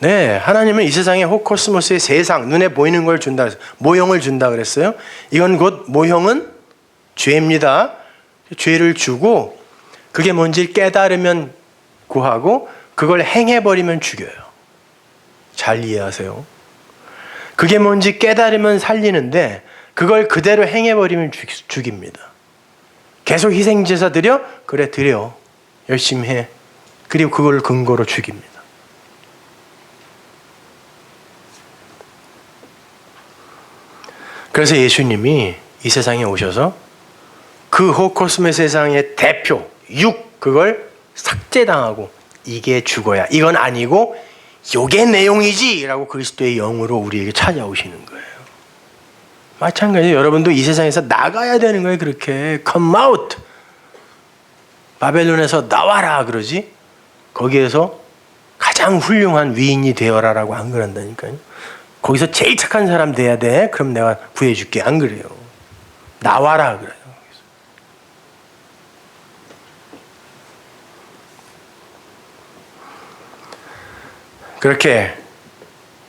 네, 하나님은 이 세상에 호코스모스의 세상, 눈에 보이는 걸 준다, 모형을 준다 그랬어요. 이건 곧 모형은 죄입니다. 죄를 주고 그게 뭔지 깨달으면 구하고 그걸 행해버리면 죽여요. 잘 이해하세요. 그게 뭔지 깨달으면 살리는데 그걸 그대로 행해버리면 죽입니다. 계속 희생제사 드려? 그래, 드려. 열심히 해. 그리고 그걸 근거로 죽입니다. 그래서 예수님이 이 세상에 오셔서 그 호코스메 세상의 대표, 그걸 삭제당하고 이게 죽어야, 이건 아니고 요게 내용이지 라고 그리스도의 영으로 우리에게 찾아오시는 거예요. 마찬가지로 여러분도 이 세상에서 나가야 되는 거예요. 그렇게 come out, 바벨론에서 나와라 그러지, 거기에서 가장 훌륭한 위인이 되어라 라고 안 그런다니까요. 거기서 제일 착한 사람 돼야 돼. 그럼 내가 구해줄게. 안 그래요. 나와라 그래요. 그렇게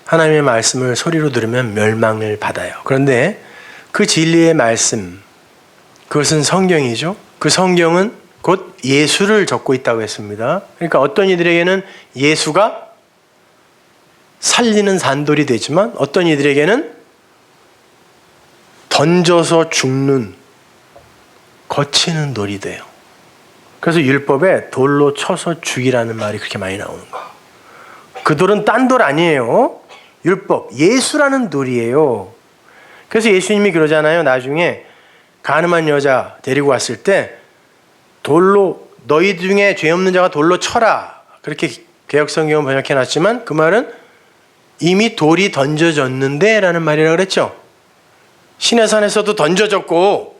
하나님의 말씀을 소리로 들으면 멸망을 받아요. 그런데 그 진리의 말씀, 그것은 성경이죠. 그 성경은 곧 예수를 적고 있다고 했습니다. 그러니까 어떤 이들에게는 예수가 살리는 산돌이 되지만 어떤 이들에게는 던져서 죽는 거치는 돌이 돼요. 그래서 율법에 돌로 쳐서 죽이라는 말이 그렇게 많이 나오는 거예요. 그 돌은 딴 돌 아니에요. 율법, 예수라는 돌이에요. 그래서 예수님이 그러잖아요. 나중에 가늠한 여자 데리고 왔을 때 돌로, 너희 중에 죄 없는 자가 돌로 쳐라, 그렇게 개역성경은 번역해놨지만 그 말은 이미 돌이 던져졌는데 라는 말이라고 그랬죠. 시내산에서도 던져졌고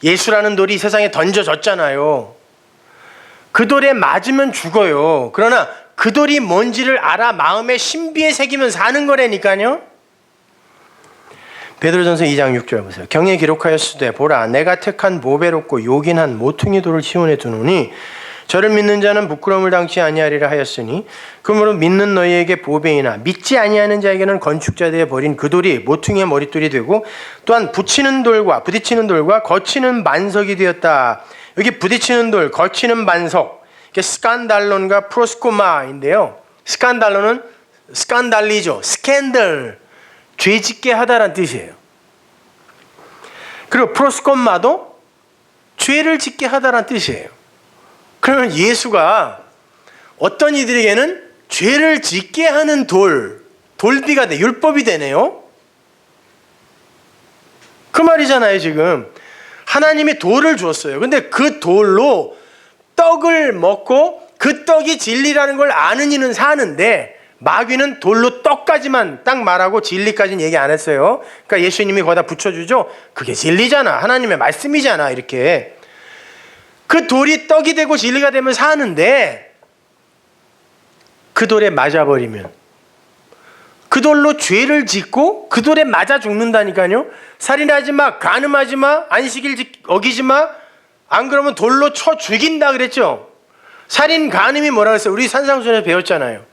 예수라는 돌이 이 세상에 던져졌잖아요. 그 돌에 맞으면 죽어요. 그러나 그 돌이 뭔지를 알아 마음에 신비에 새기면 사는 거라니까요. 베드로전서 2장 6절 보세요. 경에 기록하였으되 보라 내가 택한 보배롭고 요긴한 모퉁이 돌을 시온에 두노니 저를 믿는 자는 부끄러움을 당치 아니하리라 하였으니 그러므로 믿는 너희에게 보배이나 믿지 아니하는 자에게는 건축자들에 버린 그 돌이 모퉁이의 머릿돌이 되고 또한 부딪히는 돌과 거치는 반석이 되었다. 여기 부딪히는 돌, 거치는 반석, 이게 스칸달론과 프로스코마인데요. 스칸달론은 스칸달리죠. 스캔들, 죄짓게 하다란 뜻이에요. 그리고 프로스코마도 죄를 짓게 하다란 뜻이에요. 그러면 예수가 어떤 이들에게는 죄를 짓게 하는 돌비가 돼, 율법이 되네요. 그 말이잖아요. 지금 하나님이 돌을 주었어요. 근데 그 돌로 떡을 먹고 그 떡이 진리라는 걸 아는 이는 사는데 마귀는 돌로 떡까지만 딱 말하고 진리까지는 얘기 안 했어요. 그러니까 예수님이 거기다 붙여주죠. 그게 진리잖아. 하나님의 말씀이잖아. 이렇게. 그 돌이 떡이 되고 진리가 되면 사는데 그 돌에 맞아버리면 그 돌로 죄를 짓고 그 돌에 맞아 죽는다니까요. 살인하지 마, 간음하지 마, 안식일 어기지 마. 안 그러면 돌로 쳐 죽인다 그랬죠. 살인, 간음이 뭐라 그랬어요? 우리 산상수훈에서 배웠잖아요.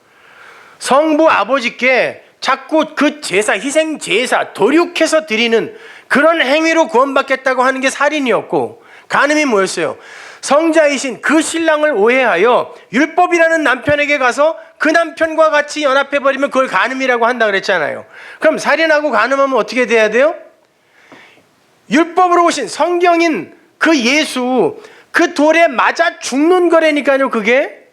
성부 아버지께 자꾸 그 제사, 희생 제사, 도륙해서 드리는 그런 행위로 구원받겠다고 하는 게 살인이었고, 간음이 뭐였어요? 성자이신 그 신랑을 오해하여 율법이라는 남편에게 가서 그 남편과 같이 연합해버리면 그걸 간음이라고 한다 그랬잖아요. 그럼 살인하고 간음하면 어떻게 돼야 돼요? 율법으로 오신 성경인 그 예수, 그 돌에 맞아 죽는 거라니까요, 그게.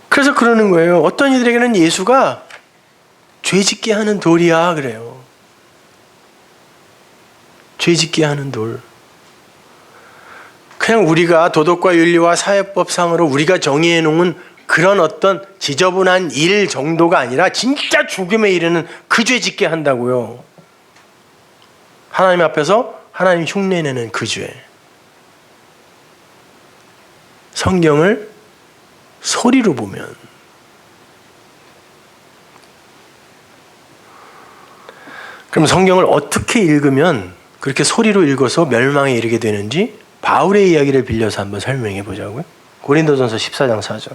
그래서 그러는 거예요. 어떤 이들에게는 예수가 죄짓게 하는 돌이야 그래요. 죄짓게 하는 돌. 그냥 우리가 도덕과 윤리와 사회법상으로 우리가 정의해 놓은 그런 어떤 지저분한 일 정도가 아니라 진짜 죽음에 이르는 그 죄 짓게 한다고요. 하나님 앞에서 하나님 흉내내는 그 죄. 성경을 소리로 보면 그럼 성경을 어떻게 읽으면 그렇게 소리로 읽어서 멸망에 이르게 되는지 바울의 이야기를 빌려서 한번 설명해 보자고요. 고린도전서 14장 4절.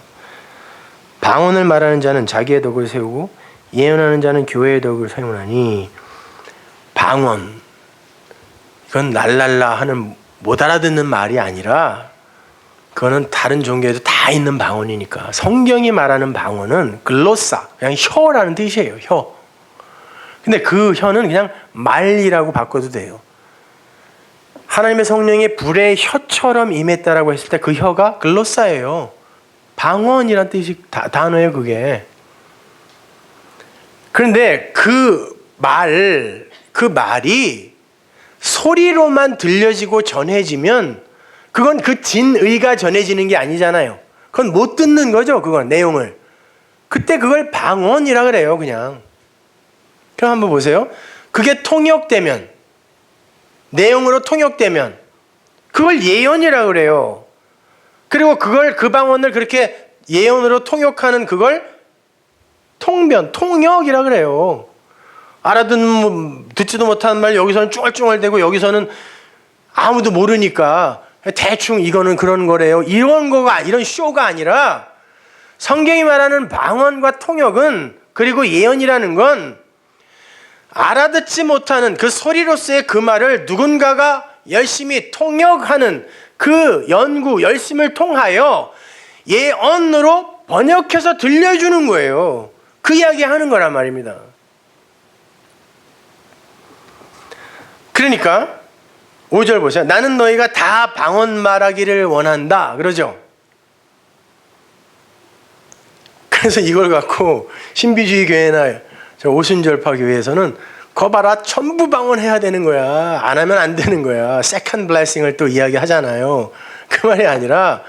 방언을 말하는 자는 자기의 덕을 세우고 예언하는 자는 교회의 덕을 세우나니. 방언, 이건 랄랄라 하는 못 알아듣는 말이 아니라 그거는 다른 종교에도 다 있는 방언이니까. 성경이 말하는 방언은 글로사, 그냥 혀라는 뜻이에요. 혀. 근데 그 혀는 그냥 말이라고 바꿔도 돼요. 하나님의 성령이 불의 혀처럼 임했다라고 했을 때 그 혀가 글로사예요. 방언이란 뜻이 단어예요, 그게. 그런데 그 말이 소리로만 들려지고 전해지면 그건 그 진의가 전해지는 게 아니잖아요. 그건 못 듣는 거죠, 그건 내용을. 그때 그걸 방언이라 그래요, 그냥. 그럼 한번 보세요. 그게 통역되면, 내용으로 통역되면 그걸 예언이라 그래요. 그리고 그 방언을 그렇게 예언으로 통역하는 그걸 통역이라 그래요. 듣지도 못하는 말 여기서는 쭈얼쭈얼대고 여기서는 아무도 모르니까 대충 이거는 그런 거래요. 이런 쇼가 아니라 성경이 말하는 방언과 통역은, 그리고 예언이라는 건 알아듣지 못하는 그 소리로서의 그 말을 누군가가 열심히 통역하는 그 연구, 열심을 통하여 예언으로 번역해서 들려주는 거예요. 그 이야기 하는 거란 말입니다. 그러니까 5절 보세요. 나는 너희가 다 방언 말하기를 원한다 그러죠. 그래서 이걸 갖고 신비주의 교회나 오순절파 교회에서는 거 봐라, 전부 방언해야 되는 거야. 안 하면 안 되는 거야. 세컨드 블레싱을 또 이야기하잖아요. 그 말이 아니라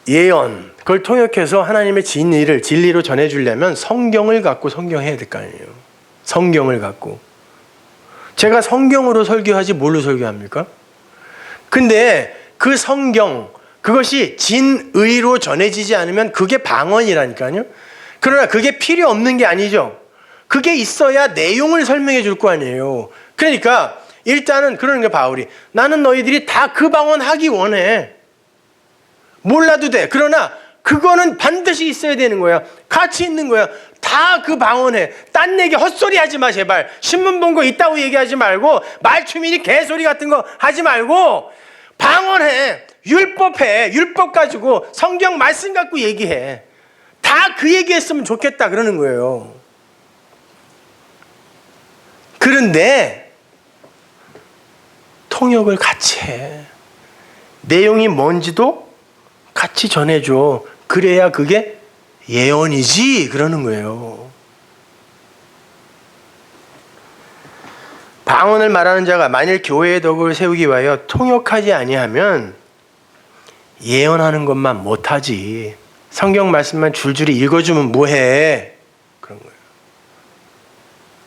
예언, 그걸 통역해서 하나님의 진리로 전해주려면 성경을 갖고 성경해야 될 거 아니에요. 성경을 갖고. 제가 성경으로 설교하지 뭘로 설교합니까? 근데 그 성경, 그것이 진의로 전해지지 않으면 그게 방언이라니까요. 그러나 그게 필요 없는 게 아니죠. 그게 있어야 내용을 설명해 줄 거 아니에요. 그러니까 일단은 그러는 게 바울이, 나는 너희들이 다 그 방언 하기 원해. 몰라도 돼. 그러나 그거는 반드시 있어야 되는 거야. 같이 있는 거야. 다 그 방언해. 딴 얘기 헛소리 하지 마, 제발. 신문 본 거 있다고 얘기하지 말고, 말춤이니 개소리 같은 거 하지 말고, 방언해. 율법해. 율법 가지고 성경 말씀 갖고 얘기해. 다 그 얘기했으면 좋겠다 그러는 거예요. 그런데 통역을 같이 해. 내용이 뭔지도 같이 전해줘. 그래야 그게 예언이지 그러는 거예요. 방언을 말하는 자가 만일 교회의 덕을 세우기 위하여 통역하지 아니하면 예언하는 것만 못하지. 성경 말씀만 줄줄이 읽어주면 뭐해? 그런 거예요.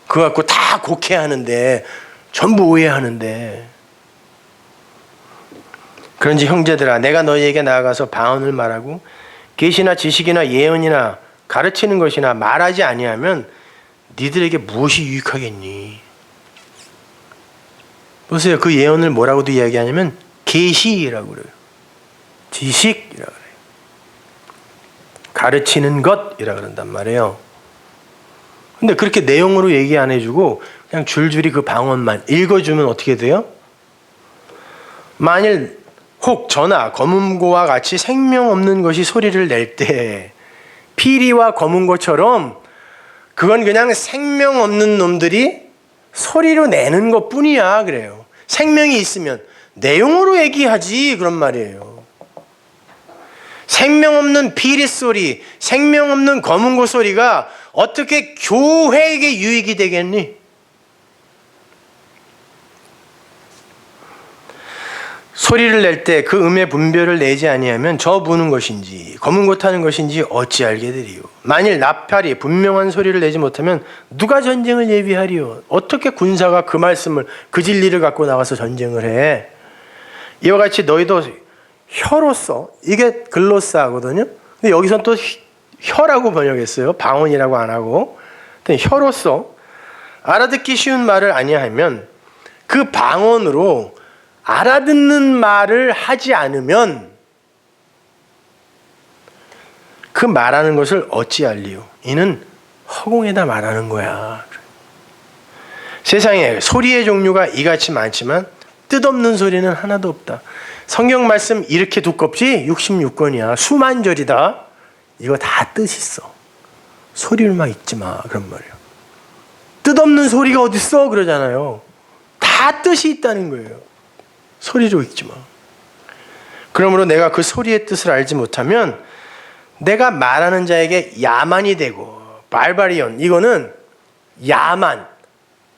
그거 갖고 다 곡해하는데, 전부 오해하는데. 그런지 형제들아, 내가 너희에게 나아가서 방언을 말하고 계시나 지식이나 예언이나 가르치는 것이나 말하지 아니하면 니들에게 무엇이 유익하겠니? 보세요. 그 예언을 뭐라고도 이야기하냐면 계시라고 그래요. 지식이라고 그래요. 가르치는 것이라 그런단 말이에요. 근데 그렇게 내용으로 얘기 안 해주고 그냥 줄줄이 그 방언만 읽어주면 어떻게 돼요? 만일 혹 저나 검은고와 같이 생명 없는 것이 소리를 낼 때 피리와 검은고처럼 그건 그냥 생명 없는 놈들이 소리로 내는 것뿐이야 그래요. 생명이 있으면 내용으로 얘기하지 그런 말이에요. 생명 없는 피리 소리, 생명 없는 검은고 소리가 어떻게 교회에게 유익이 되겠니? 소리를 낼 때 그 음의 분별을 내지 아니하면 저 부는 것인지 검은고 타는 것인지 어찌 알게 되리요. 만일 나팔이 분명한 소리를 내지 못하면 누가 전쟁을 예비하리요. 어떻게 군사가 그 말씀을, 그 진리를 갖고 나가서 전쟁을 해. 이와 같이 너희도 혀로서, 이게 글로스하거든요. 근데 여기선 또 혀라고 번역했어요. 방언이라고 안 하고. 혀로서 알아듣기 쉬운 말을 아니하면 그 방언으로 알아듣는 말을 하지 않으면 그 말하는 것을 어찌 알리요. 이는 허공에다 말하는 거야. 세상에 소리의 종류가 이같이 많지만 뜻없는 소리는 하나도 없다. 성경 말씀 이렇게 두껍지? 66권이야. 수만 절이다. 이거 다 뜻 있어. 소리를만 읽지 마. 그런 말이에요. 뜻없는 소리가 어딨어? 그러잖아요. 다 뜻이 있다는 거예요. 소리로 읽지 마. 그러므로 내가 그 소리의 뜻을 알지 못하면 내가 말하는 자에게 야만이 되고, 발바리온, 이거는 야만,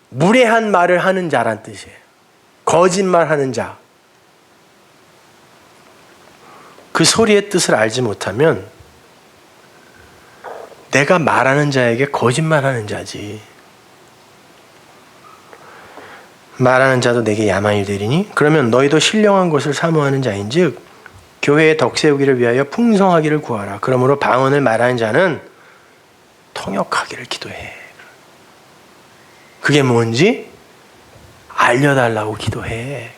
무례한 말을 하는 자란 뜻이에요. 거짓말하는 자. 그 소리의 뜻을 알지 못하면 내가 말하는 자에게 거짓말하는 자지. 말하는 자도 내게 야만이 되리니 그러면 너희도 신령한 것을 사모하는 자인즉 교회의 덕 세우기를 위하여 풍성하기를 구하라. 그러므로 방언을 말하는 자는 통역하기를 기도해. 그게 뭔지 알려달라고 기도해.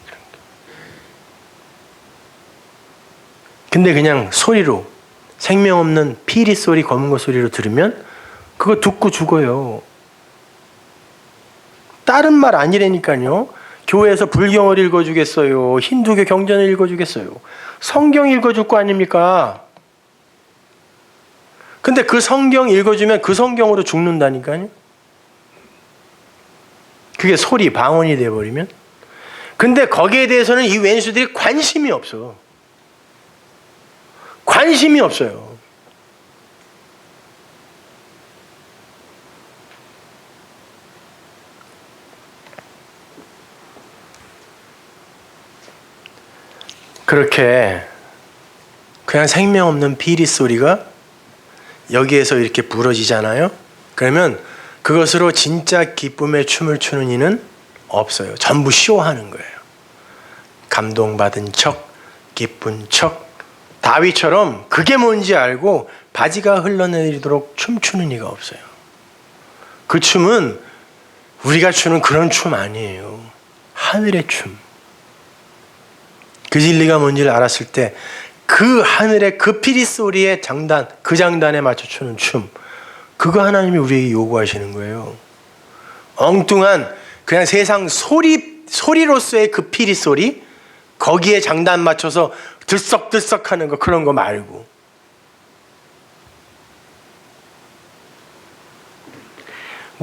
근데 그냥 소리로, 생명 없는 피리 소리, 검은고 소리로 들으면 그거 듣고 죽어요. 다른 말 아니라니까요. 교회에서 불경을 읽어주겠어요. 힌두교 경전을 읽어주겠어요. 성경 읽어줄 거 아닙니까? 근데 그 성경 읽어주면 그 성경으로 죽는다니까요. 그게 소리, 방언이 돼버리면. 근데 거기에 대해서는 이 왼수들이 관심이 없어. 관심이 없어요. 그렇게 그냥 생명 없는 피리 소리가 여기에서 이렇게 부러지잖아요. 그러면 그것으로 진짜 기쁨의 춤을 추는 이는 없어요. 전부 쇼하는 거예요. 감동받은 척, 기쁜 척. 다윗처럼 그게 뭔지 알고 바지가 흘러내리도록 춤추는 이가 없어요. 그 춤은 우리가 추는 그런 춤 아니에요. 하늘의 춤. 그 진리가 뭔지를 알았을 때 그 하늘의 그 피리 소리의 장단, 그 장단에 맞춰 추는 춤, 그거 하나님이 우리에게 요구하시는 거예요. 엉뚱한 그냥 세상 소리로서의 그 피리 소리, 거기에 장단 맞춰서 들썩들썩하는 거, 그런 거 말고.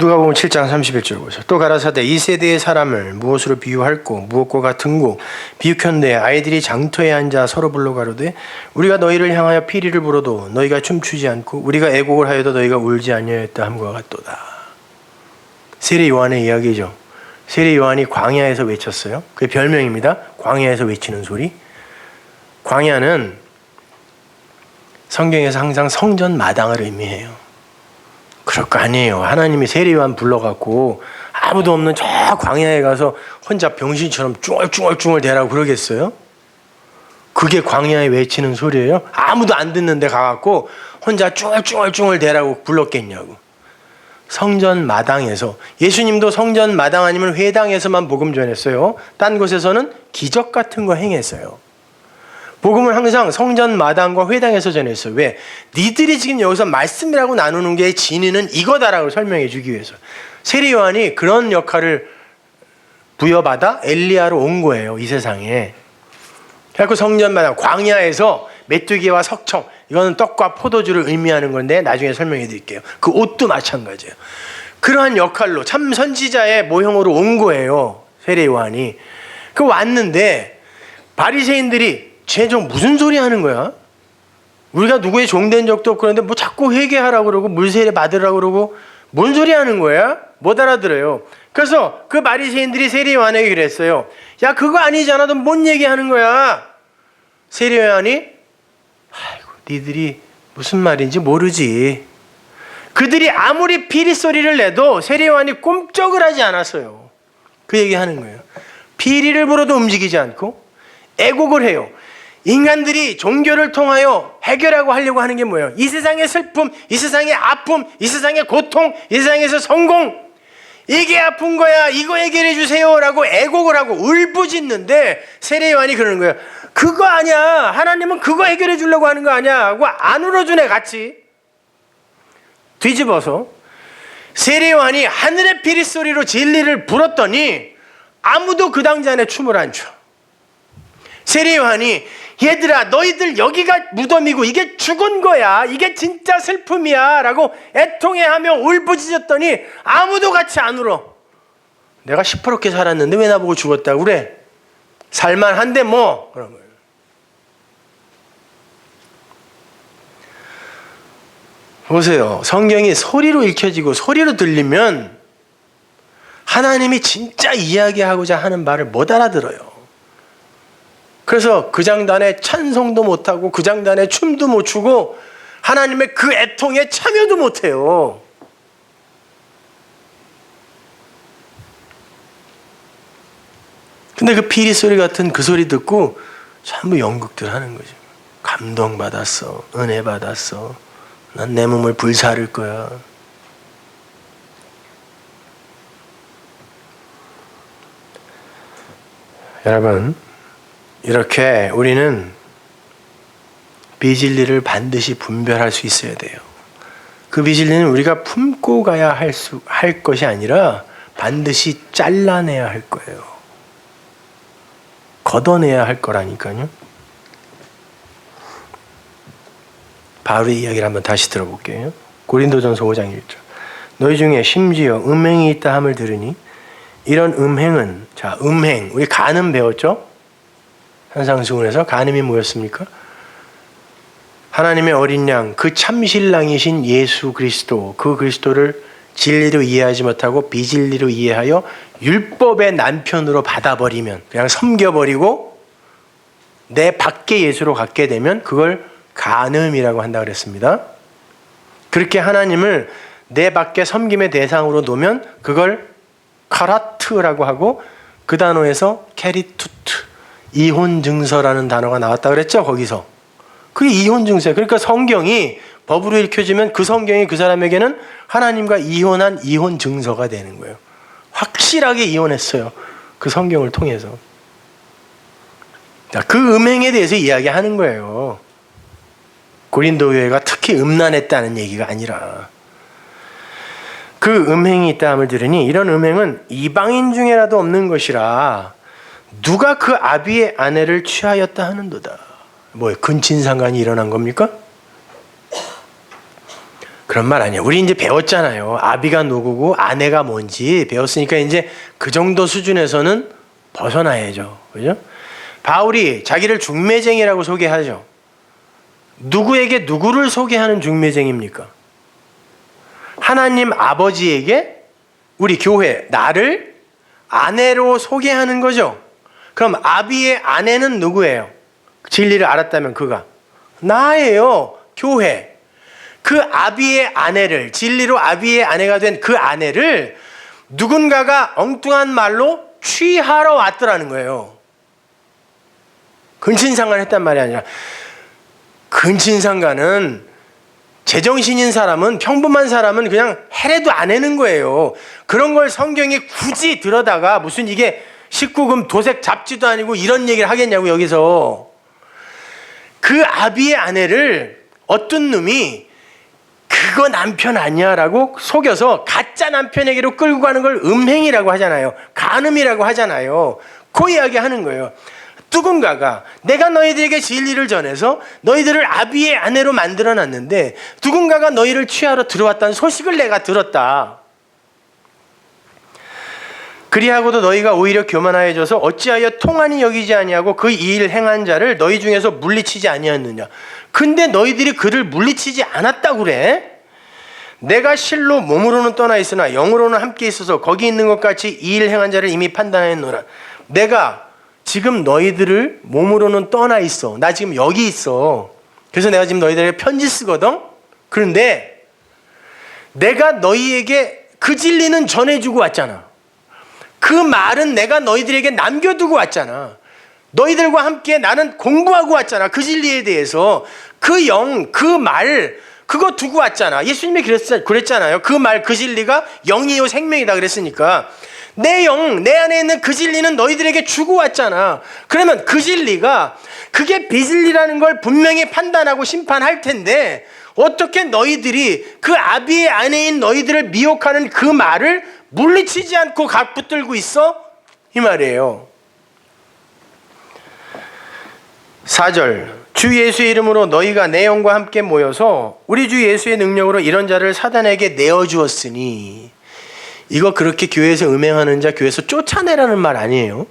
누가복음 7장 31절 보세요. 또 가라사대 이 세대의 사람을 무엇으로 비유할꼬 무엇과 같은고 비유컨대 아이들이 장터에 앉아 서로 불러 가로되 우리가 너희를 향하여 피리를 불어도 너희가 춤추지 않고 우리가 애곡을 하여도 너희가 울지 아니하였다 함과 같도다. 세례 요한의 이야기죠. 세례 요한이 광야에서 외쳤어요. 그게 별명입니다. 광야에서 외치는 소리. 광야는 성경에서 항상 성전 마당을 의미해요. 그럴 거 아니에요. 하나님이 세례 요한 불러갖고 아무도 없는 저 광야에 가서 혼자 병신처럼 쭈얼쭈얼쭈얼 대라고 그러겠어요? 그게 광야에 외치는 소리예요? 아무도 안 듣는데 가갖고 혼자 쭈얼쭈얼쭈얼 대라고 불렀겠냐고. 성전 마당에서, 예수님도 성전 마당 아니면 회당에서만 복음 전했어요. 딴 곳에서는 기적 같은 거 행했어요. 복음을 항상 성전 마당과 회당에서 전했어요. 왜? 니들이 지금 여기서 말씀이라고 나누는 게 진리는 이거다라고 설명해 주기 위해서. 세례 요한이 그런 역할을 부여받아 엘리야로 온 거예요. 이 세상에. 그래서 성전 마당, 광야에서 메뚜기와 석청, 이거는 떡과 포도주를 의미하는 건데 나중에 설명해 드릴게요. 그 옷도 마찬가지예요. 그러한 역할로 참 선지자의 모형으로 온 거예요. 세례 요한이. 그 왔는데 바리새인들이 쟤 좀 무슨 소리 하는 거야? 우리가 누구의 종된 적도 없고 그런데 뭐 자꾸 회개하라고 그러고 물세례 받으라고 그러고 뭔 소리 하는 거야? 못 알아들어요. 그래서 그 바리새인들이 세례 요한에게 그랬어요. 야, 그거 아니잖아. 너 뭔 얘기하는 거야? 세례 요한이 아이고, 니들이 무슨 말인지 모르지. 그들이 아무리 피리 소리를 내도 세례 요한이 꼼짝을 하지 않았어요. 그 얘기하는 거예요. 피리를 불어도 움직이지 않고 애곡을 해요. 인간들이 종교를 통하여 해결하고 하려고 하는 게 뭐예요? 이 세상의 슬픔, 이 세상의 아픔, 이 세상의 고통, 이 세상에서 성공, 이게 아픈 거야, 이거 해결해 주세요 라고 애곡을 하고 울부짖는데 세례 요한이 그러는 거예요. 그거 아니야. 하나님은 그거 해결해 주려고 하는 거 아니야 하고 안 울어주네 같이. 뒤집어서 세례 요한이 하늘의 피리 소리로 진리를 불었더니 아무도 그 당장에 춤을 안 춰. 세례 요한이 얘들아 너희들 여기가 무덤이고 이게 죽은 거야, 이게 진짜 슬픔이야 라고 애통해하며 울부짖었더니 아무도 같이 안 울어. 내가 시퍼렇게 살았는데 왜 나보고 죽었다고 그래? 살만한데 뭐 그런 거예요. 보세요. 성경이 소리로 읽혀지고 소리로 들리면 하나님이 진짜 이야기하고자 하는 말을 못 알아들어요. 그래서 그 장단에 찬송도 못하고 그 장단에 춤도 못 추고 하나님의 그 애통에 참여도 못해요. 근데 그 피리 소리 같은 그 소리 듣고 전부 연극들 하는 거죠. 감동받았어. 은혜 받았어. 난 내 몸을 불사를 거야. 여러분, 이렇게 우리는 비진리를 반드시 분별할 수 있어야 돼요. 그 비진리는 우리가 품고 가야 할 것이 아니라 반드시 잘라내야 할 거예요. 걷어내야 할 거라니까요. 바울의 이야기를 한번 다시 들어볼게요. 고린도전서 5장 1절. 너희 중에 심지어 음행이 있다 함을 들으니 이런 음행은, 자, 음행, 우리 간음 배웠죠? 산상수훈에서 간음이 뭐였습니까? 하나님의 어린 양, 그 참신랑이신 예수 그리스도, 그 그리스도를 진리로 이해하지 못하고 비진리로 이해하여 율법의 남편으로 받아버리면, 그냥 섬겨버리고 내 밖에 예수로 갖게 되면 그걸 간음이라고 한다 그랬습니다. 그렇게 하나님을 내 밖에 섬김의 대상으로 놓으면 그걸 카라트라고 하고, 그 단어에서 캐리투트, 이혼 증서라는 단어가 나왔다 그랬죠. 거기서 그게 이혼 증서예요. 그러니까 성경이 법으로 읽혀지면 그 성경이 그 사람에게는 하나님과 이혼한 이혼 증서가 되는 거예요. 확실하게 이혼했어요, 그 성경을 통해서. 자, 그 음행에 대해서 이야기하는 거예요. 고린도 교회가 특히 음란했다는 얘기가 아니라, 그 음행이 있다함을 들으니 이런 음행은 이방인 중에라도 없는 것이라 누가 그 아비의 아내를 취하였다 하는도다. 뭐 근친상간이 일어난 겁니까? 그런 말 아니에요. 우리 이제 배웠잖아요. 아비가 누구고 아내가 뭔지 배웠으니까 이제 그 정도 수준에서는 벗어나야죠. 그죠? 바울이 자기를 중매쟁이라고 소개하죠. 누구에게 누구를 소개하는 중매쟁입니까? 하나님 아버지에게 우리 교회, 나를 아내로 소개하는 거죠. 그럼 아비의 아내는 누구예요? 진리를 알았다면 그가 나예요. 교회. 그 아비의 아내를, 진리로 아비의 아내가 된 그 아내를 누군가가 엉뚱한 말로 취하러 왔더라는 거예요. 근친상간 했단 말이 아니라, 근친상간은 제정신인 사람은, 평범한 사람은 그냥 해래도 안 해는 거예요. 그런 걸 성경이 굳이 들어다가 무슨 이게 19금 도색 잡지도 아니고 이런 얘기를 하겠냐고. 여기서 그 아비의 아내를 어떤 놈이 그거 남편 아니야 라고 속여서 가짜 남편에게로 끌고 가는 걸 음행이라고 하잖아요. 간음이라고 하잖아요. 그 이야기 하는 거예요. 누군가가 내가 너희들에게 진리를 전해서 너희들을 아비의 아내로 만들어 놨는데 누군가가 너희를 취하러 들어왔다는 소식을 내가 들었다. 그리하고도 너희가 오히려 교만하여져서 어찌하여 통한이 여기지 아니하고 그 일 행한 자를 너희 중에서 물리치지 아니하였느냐. 근데 너희들이 그를 물리치지 않았다고 그래. 내가 실로 몸으로는 떠나 있으나 영으로는 함께 있어서 거기 있는 것 같이 이 일 행한 자를 이미 판단하였노라. 내가 지금 너희들을 몸으로는 떠나 있어. 나 지금 여기 있어. 그래서 내가 지금 너희들에게 편지 쓰거든. 그런데 내가 너희에게 그 진리는 전해주고 왔잖아. 그 말은 내가 너희들에게 남겨두고 왔잖아. 너희들과 함께 나는 공부하고 왔잖아. 그 진리에 대해서. 그 영, 그 말, 그거 두고 왔잖아. 예수님이 그랬잖아요. 그 말, 그 진리가 영이요 생명이다 그랬으니까. 내 영, 내 안에 있는 그 진리는 너희들에게 주고 왔잖아. 그러면 그 진리가 그게 비진리라는 걸 분명히 판단하고 심판할 텐데 어떻게 너희들이 그 아비의 아내인 너희들을 미혹하는 그 말을 물리치지 않고 붙들고 있어? 이 말이에요. 4절, 주 예수의 이름으로 너희가 내 영과 함께 모여서 우리 주 예수의 능력으로 이런 자를 사단에게 내어주었으니. 이거 그렇게 교회에서 음행하는 자 교회에서 쫓아내라는 말 아니에요.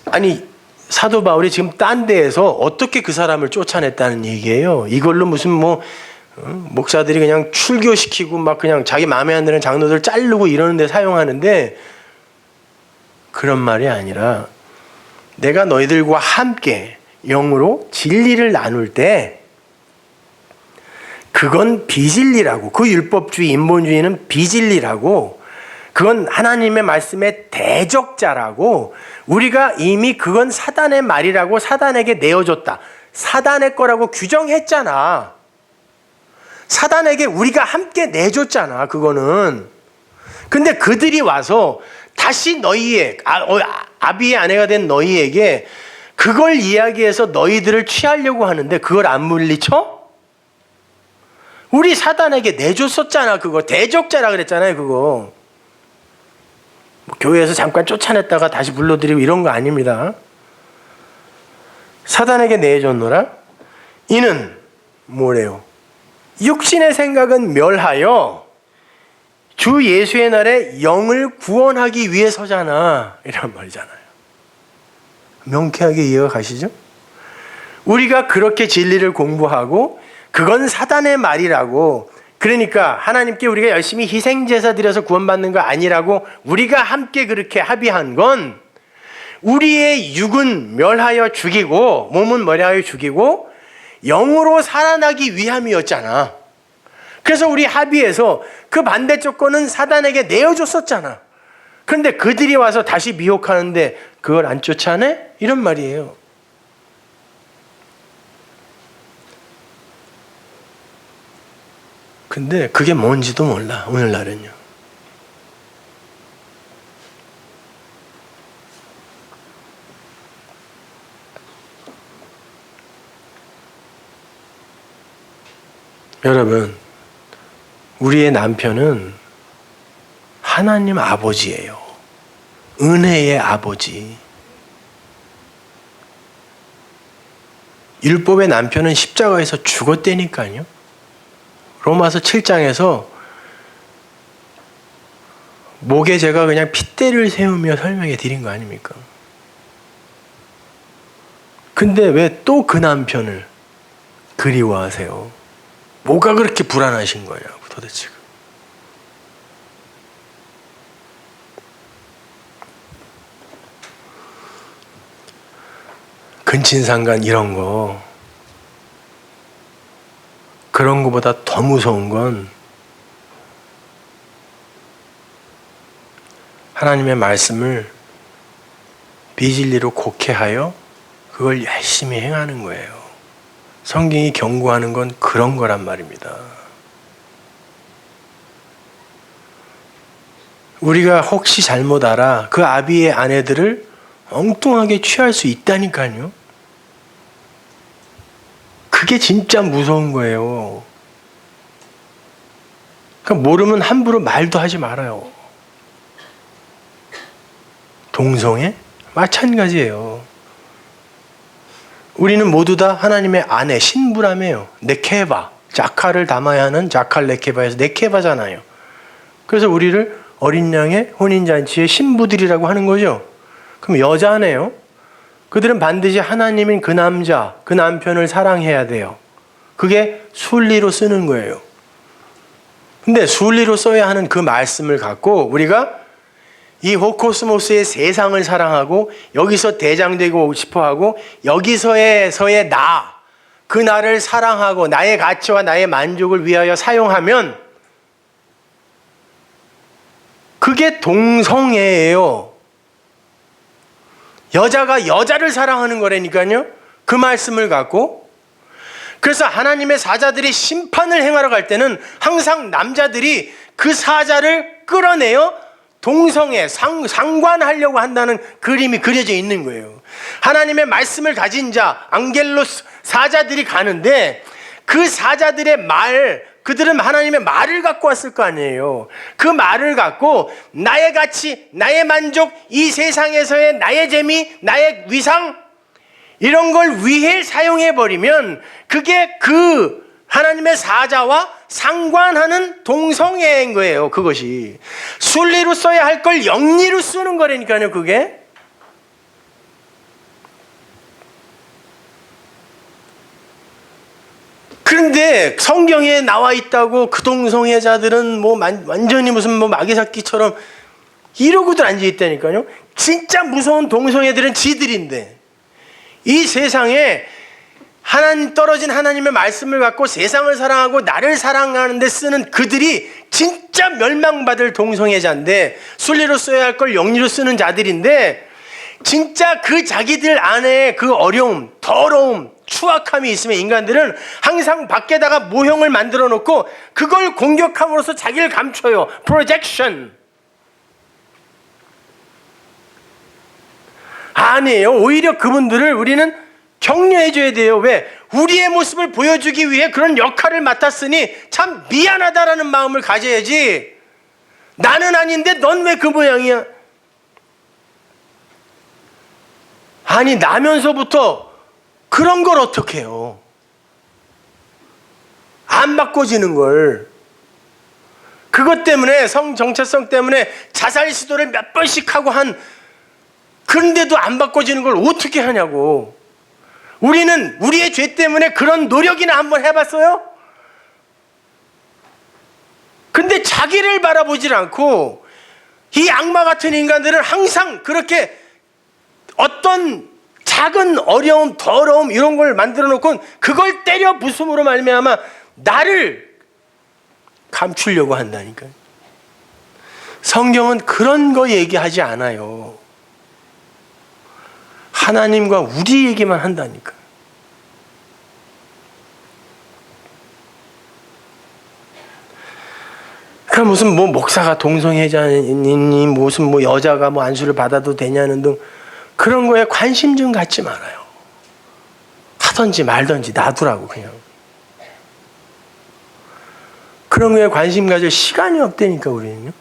아니, 사도 바울이 지금 딴 데에서 어떻게 그 사람을 쫓아냈다는 얘기예요. 이걸로 무슨 목사들이 그냥 출교시키고 막 그냥 자기 마음에 안 드는 장로들 자르고 이러는 데 사용하는데, 그런 말이 아니라 내가 너희들과 함께 영으로 진리를 나눌 때 그건 비진리라고. 그 율법주의, 인본주의는 비진리라고. 그건 하나님의 말씀의 대적자라고. 우리가 이미 그건 사단의 말이라고 사단에게 내어줬다. 사단의 거라고 규정했잖아. 사단에게 우리가 함께 내줬잖아. 그거는. 근데 그들이 와서 다시 너희의 아비의 아내가 된 너희에게 그걸 이야기해서 너희들을 취하려고 하는데 그걸 안 물리쳐? 우리 사단에게 내줬었잖아. 그거 대적자라 그랬잖아요. 그거 교회에서 잠깐 쫓아냈다가 다시 불러들이고 이런 거 아닙니다. 사단에게 내줬노라. 이는 뭐래요? 육신의 생각은 멸하여 주 예수의 날에 영을 구원하기 위해서잖아. 이런 말이잖아요. 명쾌하게 이해가 가시죠? 우리가 그렇게 진리를 공부하고 그건 사단의 말이라고. 그러니까 하나님께 우리가 열심히 희생제사 드려서 구원받는 거 아니라고 우리가 함께 그렇게 합의한 건 우리의 육은 멸하여 죽이고 몸은 멸하여 죽이고 영으로 살아나기 위함이었잖아. 그래서 우리 합의에서 그 반대쪽 거는 사단에게 내어줬었잖아. 그런데 그들이 와서 다시 미혹하는데 그걸 안 쫓아내? 이런 말이에요. 근데 그게 뭔지도 몰라, 오늘날은요. 여러분, 우리의 남편은 하나님 아버지예요. 은혜의 아버지. 율법의 남편은 십자가에서 죽었다니까요. 로마서 7장에서 목에 제가 그냥 핏대를 세우며 설명해 드린 거 아닙니까? 근데 왜 또 그 남편을 그리워하세요? 뭐가 그렇게 불안하신 거냐고 도대체. 근친상간 이런 거, 그런 것보다 더 무서운 건 하나님의 말씀을 비진리로 곡해하여 그걸 열심히 행하는 거예요. 성경이 경고하는 건 그런 거란 말입니다. 우리가 혹시 잘못 알아 그 아비의 아내들을 엉뚱하게 취할 수 있다니까요. 그게 진짜 무서운 거예요. 그러니까 모르면 함부로 말도 하지 말아요. 동성애? 마찬가지예요. 우리는 모두 다 하나님의 아내, 신부라며요. 네케바, 자카를 담아야 하는 자칼 네케바에서 네케바잖아요. 그래서 우리를 어린 양의 혼인잔치의 신부들이라고 하는 거죠. 그럼 여자네요. 그들은 반드시 하나님인 그 남자, 그 남편을 사랑해야 돼요. 그게 순리로 쓰는 거예요. 근데 순리로 써야 하는 그 말씀을 갖고 우리가 이 호코스모스의 세상을 사랑하고 여기서 대장되고 싶어하고 여기서의 나, 그 나를 사랑하고 나의 가치와 나의 만족을 위하여 사용하면 그게 동성애예요. 여자가 여자를 사랑하는 거라니까요. 그 말씀을 갖고. 그래서 하나님의 사자들이 심판을 행하러 갈 때는 항상 남자들이 그 사자를 끌어내어 동성애, 상관하려고 한다는 그림이 그려져 있는 거예요. 하나님의 말씀을 가진 자, 앙겔로스 사자들이 가는데 그 사자들의 그들은 하나님의 말을 갖고 왔을 거 아니에요. 그 말을 갖고 나의 가치, 나의 만족, 이 세상에서의 나의 재미, 나의 위상 이런 걸 위해 사용해버리면 그게 그 하나님의 사자와 상관하는 동성애인 거예요. 그것이 순리로 써야 할 걸 영리로 쓰는 거라니까요. 그게 그런데 성경에 나와 있다고 그 동성애자들은 뭐 완전히 무슨 뭐 마귀새끼처럼 이러고들 앉아 있다니까요. 진짜 무서운 동성애들은 지들인데 이 세상에 떨어진 하나님의 말씀을 갖고 세상을 사랑하고 나를 사랑하는 데 쓰는 그들이 진짜 멸망받을 동성애자인데 순리로 써야 할 걸 영리로 쓰는 자들인데 진짜 그 자기들 안에 그 어려움, 더러움, 추악함이 있으면 인간들은 항상 밖에다가 모형을 만들어 놓고 그걸 공격함으로써 자기를 감춰요. 프로젝션. 아니에요. 오히려 그분들을 우리는 격려해줘야 돼요. 왜? 우리의 모습을 보여주기 위해 그런 역할을 맡았으니 참 미안하다라는 마음을 가져야지. 나는 아닌데 넌 왜 그 모양이야? 아니 나면서부터 그런 걸 어떻게 해요? 안 바꿔지는 걸. 그것 때문에 성 정체성 때문에 자살 시도를 몇 번씩 하고 그런데도 안 바꿔지는 걸 어떻게 하냐고. 우리는 우리의 죄 때문에 그런 노력이나 한번 해봤어요? 근데 자기를 바라보질 않고 이 악마 같은 인간들은 항상 그렇게 어떤 작은 어려움, 더러움 이런 걸 만들어 놓고 그걸 때려 부숨으로 말미암아 나를 감추려고 한다니까요. 성경은 그런 거 얘기하지 않아요. 하나님과 우리 얘기만 한다니까. 그럼 무슨 뭐 목사가 동성애자니 무슨 뭐 여자가 뭐 안수를 받아도 되냐는 등 그런 거에 관심 좀 갖지 말아요. 하든지 말든지 놔두라고 그냥. 그런 거에 관심 가질 시간이 없다니까 우리는요.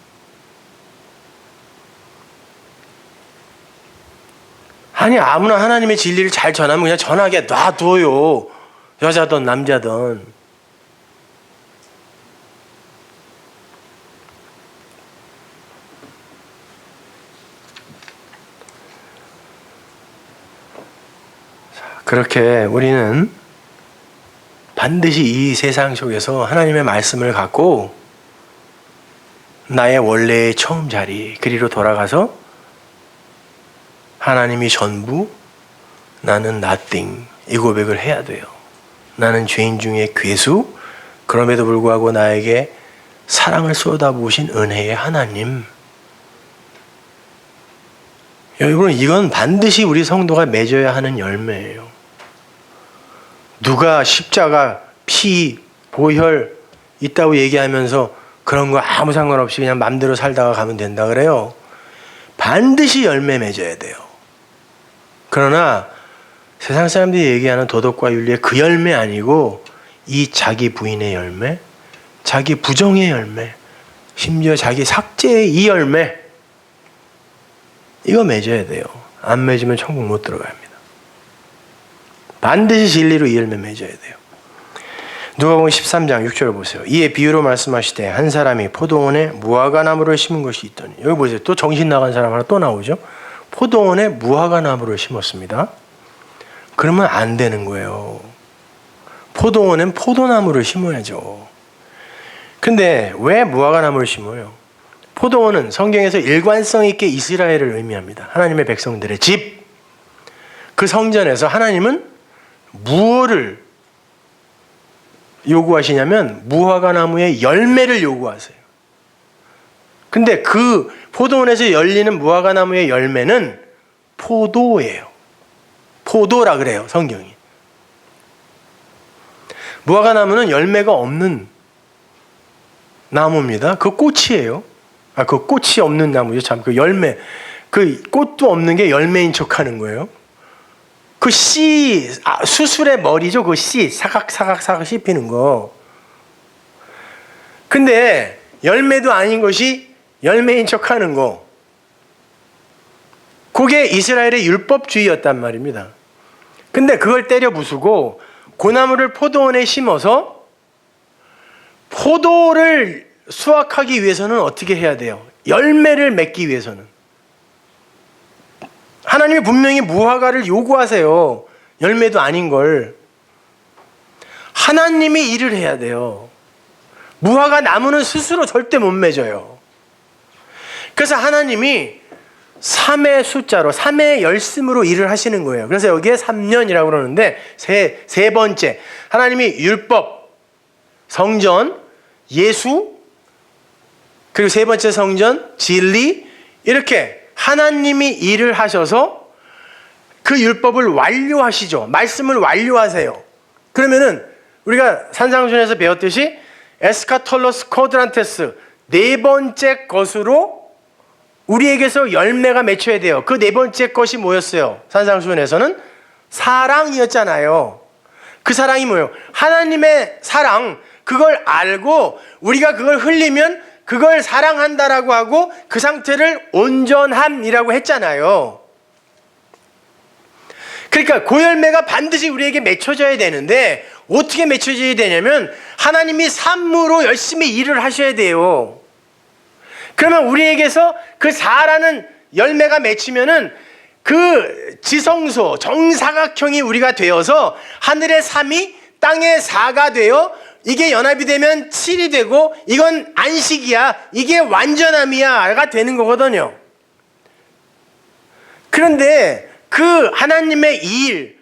아니 아무나 하나님의 진리를 잘 전하면 그냥 전하게 놔둬요. 여자든 남자든. 그렇게 우리는 반드시 이 세상 속에서 하나님의 말씀을 갖고 나의 원래의 처음 자리 그리로 돌아가서 하나님이 전부, 나는 nothing 이 고백을 해야 돼요. 나는 죄인 중에 괴수, 그럼에도 불구하고 나에게 사랑을 쏟아부으신 은혜의 하나님. 여러분 이건 반드시 우리 성도가 맺어야 하는 열매예요. 누가 십자가, 피, 보혈 있다고 얘기하면서 그런 거 아무 상관없이 그냥 맘대로 살다가 가면 된다 그래요. 반드시 열매 맺어야 돼요. 그러나 세상 사람들이 얘기하는 도덕과 윤리의 그 열매 아니고 이 자기 부인의 열매, 자기 부정의 열매, 심지어 자기 삭제의 이 열매, 이거 맺어야 돼요. 안 맺으면 천국 못 들어갑니다. 반드시 진리로 이 열매 맺어야 돼요. 누가복음 13장 6절을 보세요. 이에 비유로 말씀하시되 한 사람이 포도원에 무화과나무를 심은 것이 있더니, 여기 보세요. 또 정신 나간 사람 하나 또 나오죠. 포도원에 무화과나무를 심었습니다. 그러면 안 되는 거예요. 포도원엔 포도나무를 심어야죠. 근데 왜 무화과나무를 심어요? 포도원은 성경에서 일관성 있게 이스라엘을 의미합니다. 하나님의 백성들의 집. 그 성전에서 하나님은 무엇을 요구하시냐면 무화과나무의 열매를 요구하세요. 근데 그 포도원에서 열리는 무화과나무의 열매는 포도예요. 포도라 그래요, 성경이. 무화과나무는 열매가 없는 나무입니다. 그 꽃이에요. 그 꽃이 없는 나무죠. 참, 그 열매, 그 꽃도 없는 게 열매인 척 하는 거예요. 그 씨, 수술의 머리죠. 그 씨, 사각사각 씹히는 거. 근데 열매도 아닌 것이 열매인 척 하는 거. 그게 이스라엘의 율법주의였단 말입니다. 근데 그걸 때려 부수고 고나무를 포도원에 심어서 포도를 수확하기 위해서는 어떻게 해야 돼요? 열매를 맺기 위해서는. 하나님이 분명히 무화과를 요구하세요. 열매도 아닌 걸. 하나님이 일을 해야 돼요. 무화과 나무는 스스로 절대 못 맺어요. 그래서 하나님이 3의 숫자로 3의 열심으로 일을 하시는 거예요. 그래서 여기에 3년이라고 그러는데 세 번째 하나님이 율법, 성전, 예수, 그리고 세 번째 성전, 진리, 이렇게 하나님이 일을 하셔서 그 율법을 완료하시죠. 말씀을 완료하세요. 그러면은 우리가 산상순에서 배웠듯이 에스카톨로스 코드란테스, 네 번째 것으로 우리에게서 열매가 맺혀야 돼요. 그 네 번째 것이 뭐였어요? 산상순에서는 사랑이었잖아요. 그 사랑이 뭐예요? 하나님의 사랑, 그걸 알고 우리가 그걸 흘리면 그걸 사랑한다라고 하고 그 상태를 온전함이라고 했잖아요. 그러니까 그 열매가 반드시 우리에게 맺혀져야 되는데 어떻게 맺혀져야 되냐면 하나님이 삶으로 열심히 일을 하셔야 돼요. 그러면 우리에게서 그 4라는 열매가 맺히면은 그 지성소, 정사각형이 우리가 되어서 하늘의 3이 땅의 4가 되어 이게 연합이 되면 7이 되고 이건 안식이야, 이게 완전함이야가 되는 거거든요. 그런데 그 하나님의 일,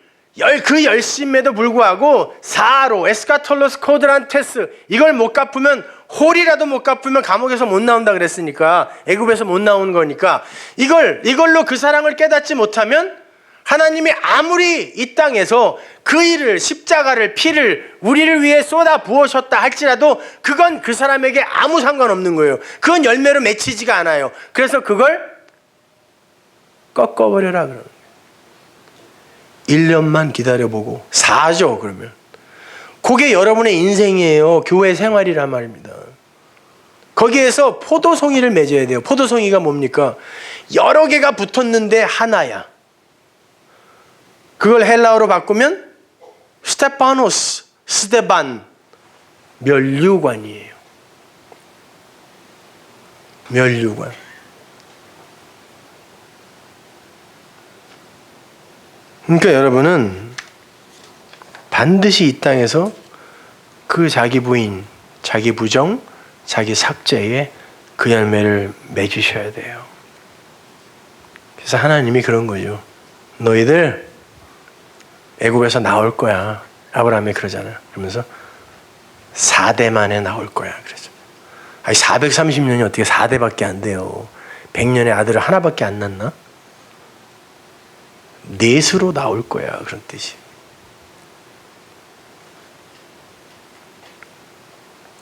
그 열심에도 불구하고 사로 에스카톨로스 코드란테스 이걸 못 갚으면, 홀이라도 못 갚으면 감옥에서 못 나온다 그랬으니까, 애굽에서 못 나오는 거니까, 이걸로 그 사랑을 깨닫지 못하면 하나님이 아무리 이 땅에서 그 일을, 십자가를, 피를 우리를 위해 쏟아 부으셨다 할지라도 그건 그 사람에게 아무 상관없는 거예요. 그건 열매로 맺히지가 않아요. 그래서 그걸 꺾어버려라 그러는 거예요. 1년만 기다려보고 사죠. 그러면 그게 여러분의 인생이에요. 교회 생활이란 말입니다. 거기에서 포도송이를 맺어야 돼요. 포도송이가 뭡니까? 여러 개가 붙었는데 하나야. 그걸 헬라어로 바꾸면 스테파노스, 스테반, 면류관이에요. 면류관. 그러니까 여러분은 반드시 이 땅에서 그 자기 부인, 자기 부정, 자기 삭제에 그 열매를 맺으셔야 돼요. 그래서 하나님이 그런 거죠. 너희들 애굽에서 나올 거야. 아브라함이 그러잖아요. 그러면서 4대 만에 나올 거야. 그러죠. 아니 430년이 어떻게 4대밖에 안 돼요. 100년의 아들을 하나밖에 안 낳나? 넷으로 나올 거야. 그런 뜻이.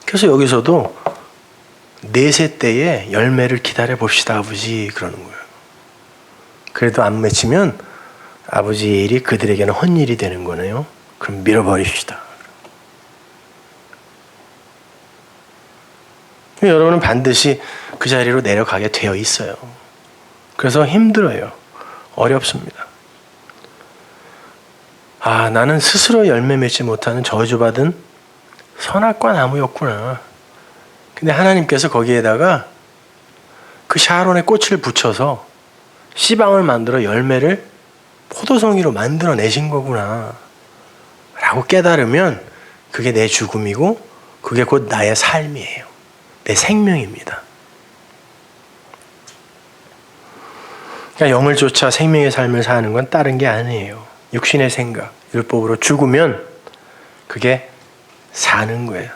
그래서 여기서도 넷의 때에 열매를 기다려 봅시다 아버지 그러는 거예요. 그래도 안 맺히면 아버지의 일이 그들에게는 헛일이 되는 거네요. 그럼 밀어버립시다. 여러분은 반드시 그 자리로 내려가게 되어 있어요. 그래서 힘들어요. 어렵습니다. 아, 나는 스스로 열매 맺지 못하는 저주받은 선악과 나무였구나. 근데 하나님께서 거기에다가 그 샤론의 꽃을 붙여서 씨방을 만들어 열매를 포도송이로 만들어내신 거구나 라고 깨달으면 그게 내 죽음이고 그게 곧 나의 삶이에요. 내 생명입니다. 그러니까 영을 쫓아 생명의 삶을 사는 건 다른 게 아니에요. 육신의 생각, 율법으로 죽으면 그게 사는 거예요.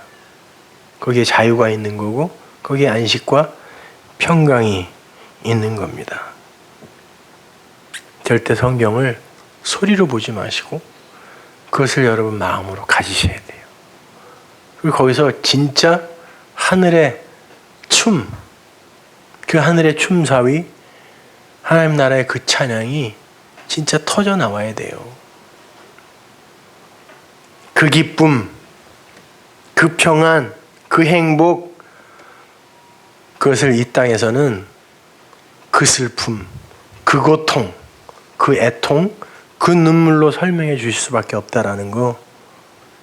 거기에 자유가 있는 거고 거기에 안식과 평강이 있는 겁니다. 절대 성경을 소리로 보지 마시고 그것을 여러분 마음으로 가지셔야 돼요. 그리고 거기서 진짜 하늘의 춤, 그 하늘의 춤사위, 하나님 나라의 그 찬양이 진짜 터져 나와야 돼요. 그 기쁨, 그 평안, 그 행복, 그것을 이 땅에서는 그 슬픔, 그 고통, 그 애통, 그 눈물로 설명해 주실 수밖에 없다라는 거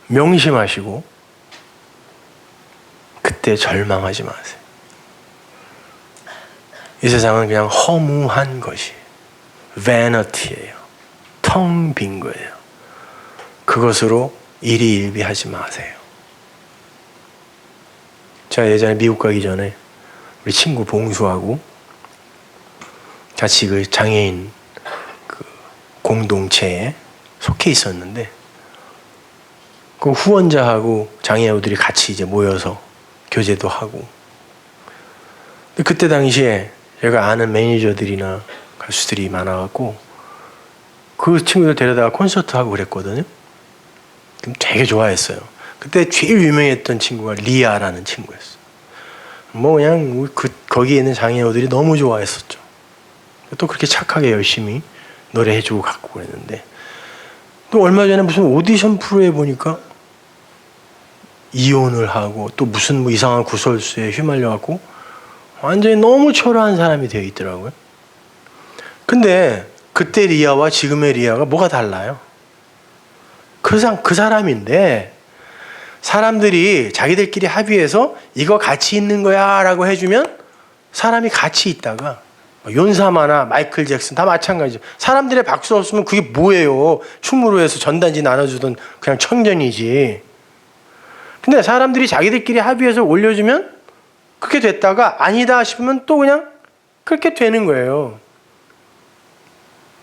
명심하시고 그때 절망하지 마세요. 이 세상은 그냥 허무한 것이 vanity예요. 텅 빈 거예요. 그것으로 일희일비하지 마세요. 제가 예전에 미국 가기 전에 우리 친구 봉수하고 같이 그 장애인 그 공동체에 속해 있었는데 그 후원자하고 장애우들이 같이 이제 모여서 교제도 하고 그때 당시에 제가 아는 매니저들이나 가수들이 많아갖고 그 친구들 데려다가 콘서트 하고 그랬거든요. 그럼 되게 좋아했어요. 그때 제일 유명했던 친구가 리아라는 친구였어요. 뭐 그냥 거기에 있는 장애우들이 너무 좋아했었죠. 또 그렇게 착하게 열심히 노래해주고 갖고 그랬는데 또 얼마 전에 무슨 오디션 프로에 보니까 이혼을 하고 또 무슨 뭐 이상한 구설수에 휘말려갖고 완전히 너무 초라한 사람이 되어 있더라고요. 근데 그때 리아와 지금의 리아가 뭐가 달라요? 그 사람인데 사람들이 자기들끼리 합의해서 이거 같이 있는 거야 라고 해주면 사람이 같이 있다가 윤사마나 마이클 잭슨 다 마찬가지죠. 사람들의 박수 없으면 그게 뭐예요? 춤으로 해서 전단지 나눠주던 그냥 청년이지. 근데 사람들이 자기들끼리 합의해서 올려주면 그렇게 됐다가 아니다 싶으면 또 그냥 그렇게 되는 거예요.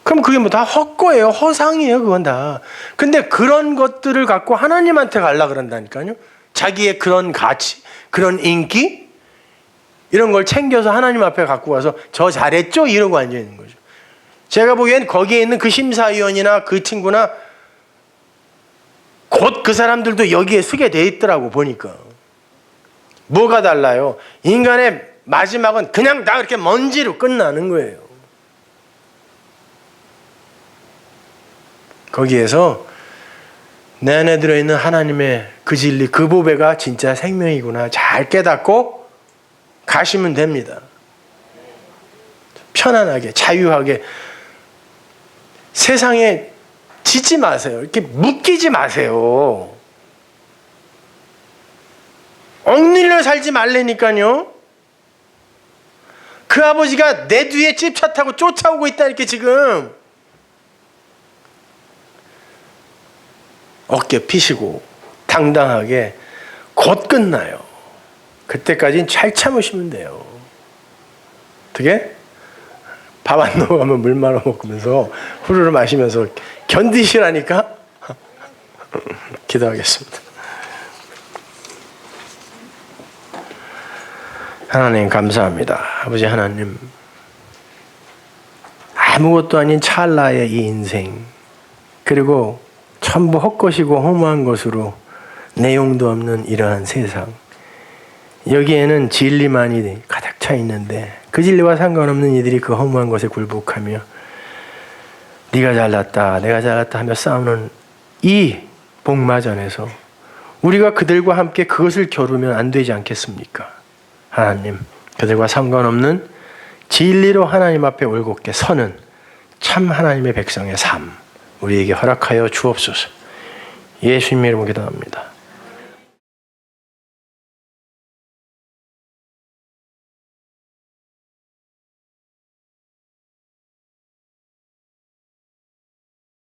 그럼 그게 뭐 다 헛거예요. 허상이에요. 그건 다. 근데 그런 것들을 갖고 하나님한테 가려고 그런다니까요. 자기의 그런 가치, 그런 인기 이런 걸 챙겨서 하나님 앞에 갖고 와서 저 잘했죠? 이러고 앉아있는 거죠. 제가 보기엔 거기에 있는 그 심사위원이나 그 친구나 곧 그 사람들도 여기에 서게 돼 있더라고 보니까. 뭐가 달라요? 인간의 마지막은 그냥 다 이렇게 먼지로 끝나는 거예요. 거기에서 내 안에 들어있는 하나님의 그 진리, 그 보배가 진짜 생명이구나 잘 깨닫고 가시면 됩니다. 편안하게 자유하게 세상에 지지 마세요. 이렇게 묶이지 마세요. 얽밀려 살지 말라니까요. 그 아버지가 내 뒤에 찝차 타고 쫓아오고 있다 이렇게 지금. 어깨 피시고 당당하게 곧 끝나요. 그때까지는 잘 참으시면 돼요. 어떻게? 밥 안 넘어가면 물 말아 먹으면서 후루룩 마시면서 견디시라니까? 기도하겠습니다. 하나님 감사합니다. 아버지 하나님, 아무것도 아닌 찰나의 이 인생, 그리고 전부 헛것이고 허무한 것으로 내용도 없는 이러한 세상, 여기에는 진리만이 가득 차 있는데 그 진리와 상관없는 이들이 그 허무한 것에 굴복하며 네가 잘났다 내가 잘났다 하며 싸우는 이 복마전에서 우리가 그들과 함께 그것을 겨루면 안 되지 않겠습니까? 하나님, 그들과 상관없는 진리로 하나님 앞에 올곧게 서는 참 하나님의 백성의 삶 우리에게 허락하여 주옵소서. 예수님의 이름으로 기도합니다.